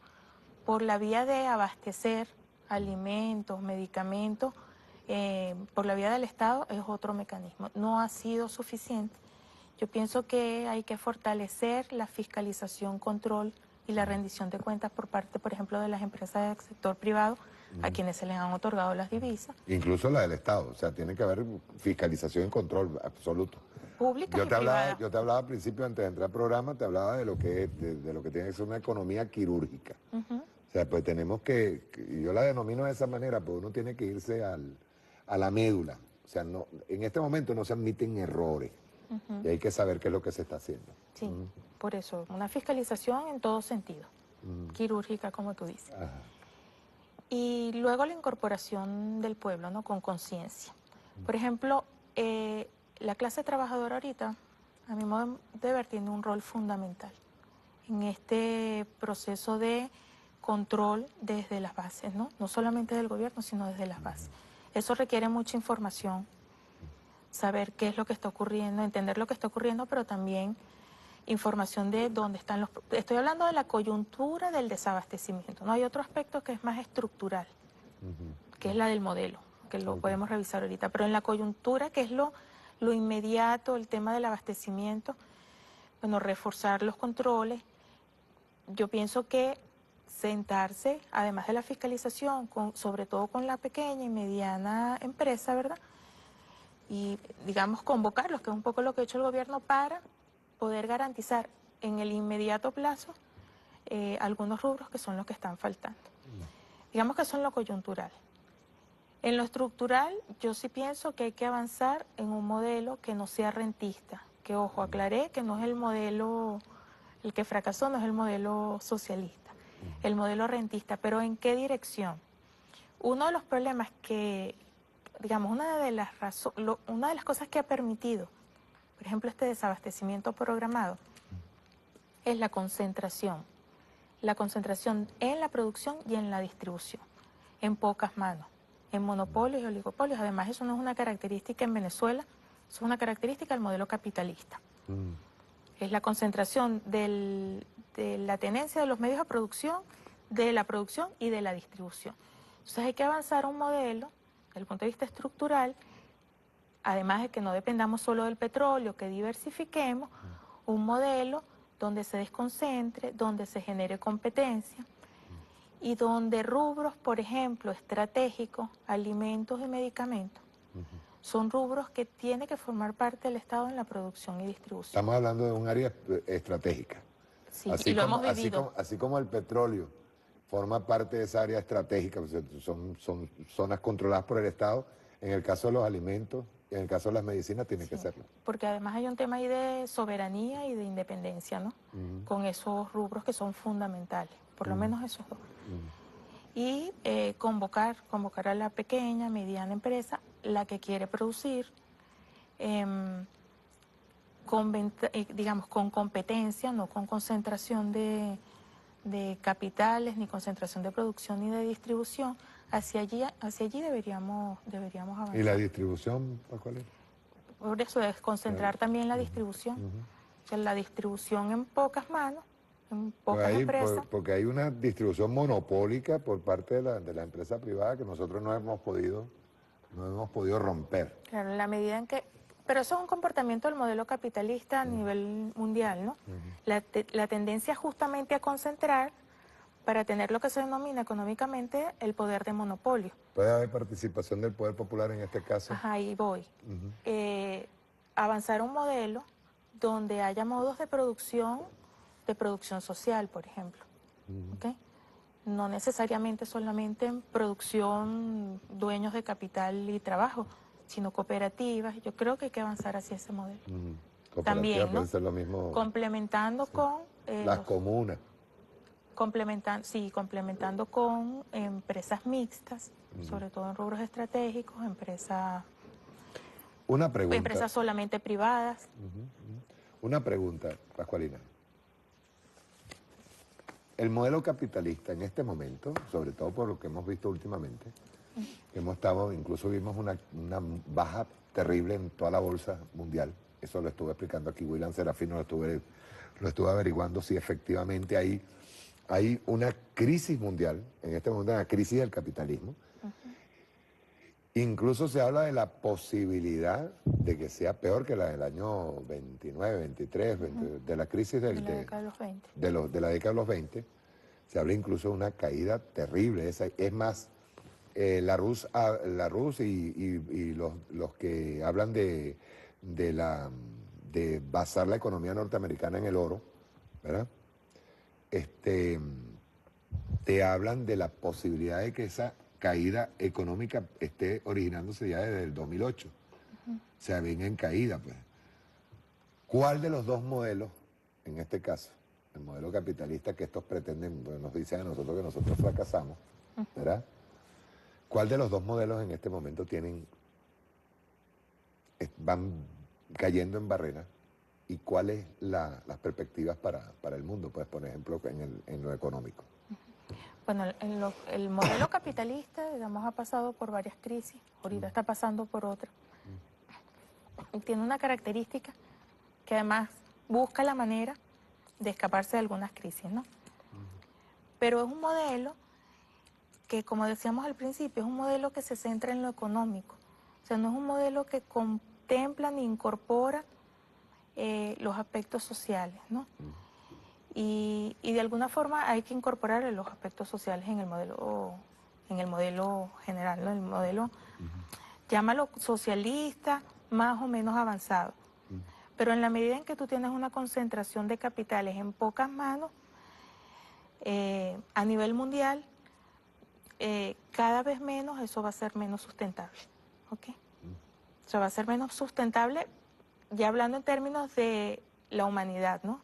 por la vía de abastecer alimentos, medicamentos, por la vía del Estado es otro mecanismo. No ha sido suficiente. Yo pienso que hay que fortalecer la fiscalización, control y la rendición de cuentas por parte, por ejemplo, de las empresas del sector privado, a quienes se les han otorgado las divisas. Incluso la del Estado, o sea, tiene que haber fiscalización y control absoluto. Públicas y privadas. Yo te hablaba al principio, antes de entrar al programa, te hablaba de lo que de lo que tiene que ser una economía quirúrgica. O sea, pues tenemos y yo la denomino de esa manera, pues uno tiene que irse a la médula. O sea, no, en este momento no se admiten errores. Y hay que saber qué es lo que se está haciendo. Sí, por eso, una fiscalización en todo sentido, quirúrgica, como tú dices. Ajá. Y luego la incorporación del pueblo, ¿no? Con conciencia. Por ejemplo, la clase trabajadora ahorita, a mi modo de ver, tiene un rol fundamental en este proceso de control desde las bases, ¿no? No solamente del gobierno, sino desde las bases. Eso requiere mucha información, saber qué es lo que está ocurriendo, entender lo que está ocurriendo, pero también información de dónde están los... Estoy hablando de la coyuntura del desabastecimiento, ¿no? Hay otro aspecto que es más estructural, que es la del modelo, que lo podemos revisar ahorita, pero en la coyuntura, que es lo inmediato, el tema del abastecimiento, bueno, reforzar los controles. Yo pienso que sentarse, además de la fiscalización, sobre todo con la pequeña y mediana empresa, ¿verdad? Y, digamos, convocarlos, que es un poco lo que ha hecho el gobierno para poder garantizar en el inmediato plazo algunos rubros que son los que están faltando. Digamos que son lo coyuntural. En lo estructural, yo sí pienso que hay que avanzar en un modelo que no sea rentista, que, ojo, aclaré que no es el modelo, el que fracasó no es el modelo socialista, el modelo rentista, pero ¿en qué dirección? Uno de los problemas que, digamos, una de las cosas que ha permitido, por ejemplo, este desabastecimiento programado, es la concentración en la producción y en la distribución, en pocas manos, en monopolios y oligopolios. Además, eso no es una característica en Venezuela, eso es una característica del modelo capitalista. Es la concentración de la tenencia de los medios de producción, de la producción y de la distribución. Entonces hay que avanzar a un modelo, desde el punto de vista estructural, además de que no dependamos solo del petróleo, que diversifiquemos, un modelo donde se desconcentre, donde se genere competencia y donde rubros, por ejemplo, estratégicos, alimentos y medicamentos, son rubros que tiene que formar parte del Estado en la producción y distribución. Estamos hablando de un área estratégica. Sí, y lo hemos vivido. Así como el petróleo forma parte de esa área estratégica, pues, son zonas controladas por el Estado, en el caso de los alimentos, y en el caso de las medicinas tiene que serlo. Porque además hay un tema ahí de soberanía y de independencia, ¿no? Con esos rubros que son fundamentales, por lo menos esos dos. Y convocar a la pequeña, mediana empresa, la que quiere producir, digamos, con competencia, no con concentración de capitales, ni concentración de producción ni de distribución. Hacia allí deberíamos avanzar. ¿Y la distribución, cuál es? Por eso es concentrar también la distribución. O sea, la distribución en pocas manos, en pocas empresas. Porque hay una distribución monopólica por parte de la empresa privada que nosotros no hemos podido romper. Claro, en la medida en que... Pero eso es un comportamiento del modelo capitalista a nivel mundial, ¿no? La tendencia justamente a concentrar para tener lo que se denomina económicamente el poder de monopolio. ¿Puede haber participación del poder popular en este caso? Ajá, ahí voy. Avanzar un modelo donde haya modos de producción social, por ejemplo. ¿Okay? No necesariamente solamente en producción, dueños de capital y trabajo, sino cooperativas. Yo creo que hay que avanzar hacia ese modelo. También, ¿no? Puede ser lo mismo. Complementando con... las comunas. Complementando con empresas mixtas, sobre todo en rubros estratégicos, empresas solamente privadas. Una pregunta, Pascualina. El modelo capitalista en este momento, sobre todo por lo que hemos visto últimamente, incluso vimos una baja terrible en toda la bolsa mundial. Eso lo estuve explicando aquí, William Serafino, lo estuve averiguando si efectivamente hay una crisis mundial, en este momento una crisis del capitalismo. Incluso se habla de la posibilidad de que sea peor que la del año 29, 23, de la crisis de la década de los 20. De la década de los 20. Se habla incluso de una caída terrible. Es más, la Rus y los que hablan de basar la economía norteamericana en el oro, ¿verdad? Te hablan de la posibilidad de que esa caída económica esté originándose ya desde el 2008. O sea, viene en caída, pues. ¿Cuál de los dos modelos, en este caso, el modelo capitalista que estos pretenden, pues, nos dicen a nosotros que nosotros fracasamos, ¿verdad? ¿Cuál de los dos modelos en este momento van cayendo en barrera? ¿Y cuáles las perspectivas para el mundo, pues, por ejemplo, en lo económico? Bueno, el modelo capitalista, digamos, ha pasado por varias crisis, ahorita está pasando por otra. Y tiene una característica que además busca la manera de escaparse de algunas crisis, ¿no? Pero es un modelo que, como decíamos al principio, es un modelo que se centra en lo económico. O sea, no es un modelo que contempla ni incorpora los aspectos sociales, ¿no? Y de alguna forma hay que incorporar los aspectos sociales en el modelo general, ¿no? El modelo, llámalo socialista, más o menos avanzado. Pero en la medida en que tú tienes una concentración de capitales en pocas manos, a nivel mundial, cada vez menos eso va a ser menos sustentable. ¿Okay? O sea, va a ser menos sustentable, ya hablando en términos de la humanidad, ¿no?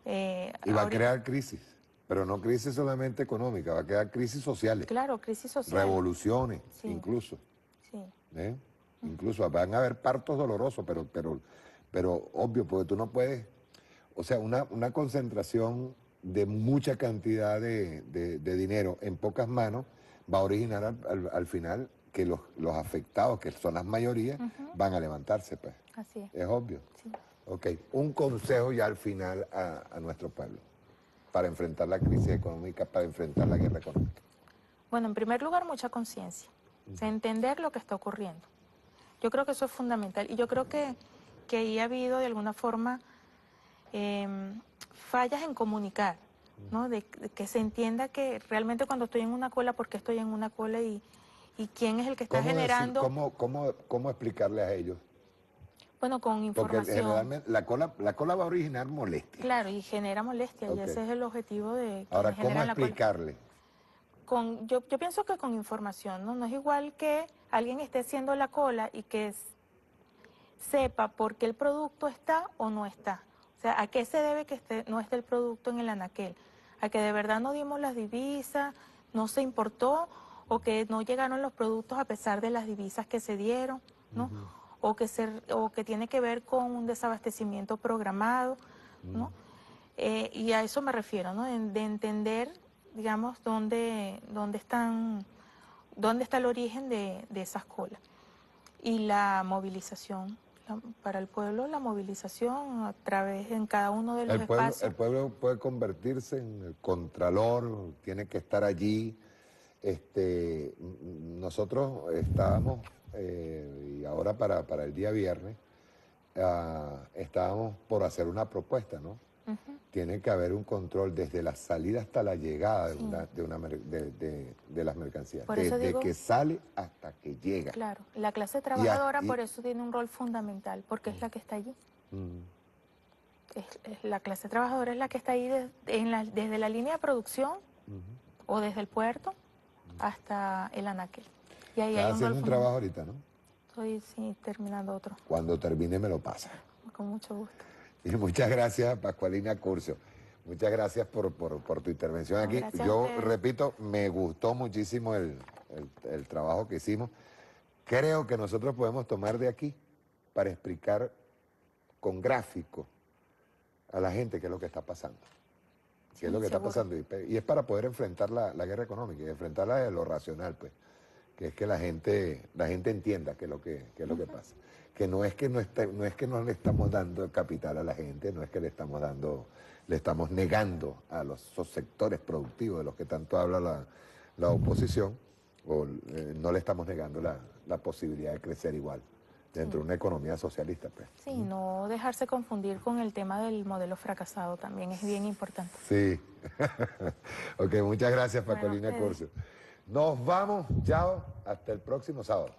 Y va a crear crisis, pero no crisis solamente económica, va a crear crisis sociales. Claro, crisis sociales. Revoluciones, incluso. Sí. Incluso van a haber partos dolorosos, pero obvio, porque tú no puedes, o sea, una concentración de mucha cantidad de dinero en pocas manos va a originar al final que los afectados, que son las mayorías, van a levantarse, pues. Así es. Es obvio. Sí. Ok, un consejo ya al final a nuestro pueblo para enfrentar la crisis económica, para enfrentar la guerra económica. Bueno, en primer lugar, mucha conciencia, entender lo que está ocurriendo. Yo creo que eso es fundamental y yo creo que ahí ha habido de alguna forma fallas en comunicar, ¿no? De que se entienda que realmente cuando estoy en una cola, ¿por qué estoy en una cola y quién es el que está ¿Cómo decir, generando? cómo explicarle a ellos? Bueno, con Porque información, generalmente la cola va a originar molestia. claro, y genera molestia, y Ok. ese es el objetivo de Ahora, quienes ¿cómo generan la cola. explicarle? Yo pienso que con información, ¿no? No es igual que alguien esté haciendo la cola y que sepa por qué el producto está o no está. O sea, ¿a qué se debe que no esté el producto en el anaquel? ¿A que de verdad no dimos las divisas, no se importó o que no llegaron los productos a pesar de las divisas que se dieron, ¿no? O que tiene que ver con un desabastecimiento programado, ¿no? Y a eso me refiero, ¿no? De entender, digamos, dónde está el origen de esas colas. Y la movilización, para el pueblo, la movilización a través en cada uno de los espacios. El pueblo puede convertirse en el contralor, tiene que estar allí. Nosotros estábamos, y ahora para el día viernes, estábamos por hacer una propuesta, ¿no? Ujú. Tiene que haber un control desde la salida hasta la llegada Sí. de las mercancías, Por eso desde digo, que sale hasta que llega. claro, la clase Y, trabajadora por eso tiene un rol fundamental, porque es la que está allí. mm, La clase trabajadora es la que está ahí desde la línea de producción o desde el puerto hasta el anaquel. Y ahí hay Estás un rol haciendo un trabajo fundamental. ahorita, ¿no? Estoy sí, terminando otro, Cuando termine me lo pasa. con mucho gusto. Y muchas gracias, Pascualina Curcio. Muchas gracias por tu intervención No, aquí. gracias a Yo ustedes. repito, me gustó muchísimo el trabajo que hicimos. Creo que nosotros podemos tomar de aquí para explicar con gráficos a la gente qué es lo que está pasando. Qué es Sí, lo que está seguro. pasando. Y es para poder enfrentar la guerra económica y enfrentarla de lo racional, pues. Que es que la gente entienda qué es lo que pasa. Que no es que no es que no le estamos dando capital a la gente, no es que le estamos negando a esos sectores productivos de los que tanto habla la oposición, o no le estamos negando la posibilidad de crecer igual dentro de Sí. una economía socialista, pues. Sí, no dejarse confundir con el tema del modelo fracasado también es bien importante. Sí. Ok, muchas gracias, Bueno, Pacolina ustedes. Curcio. Nos vamos, chao, hasta el próximo sábado.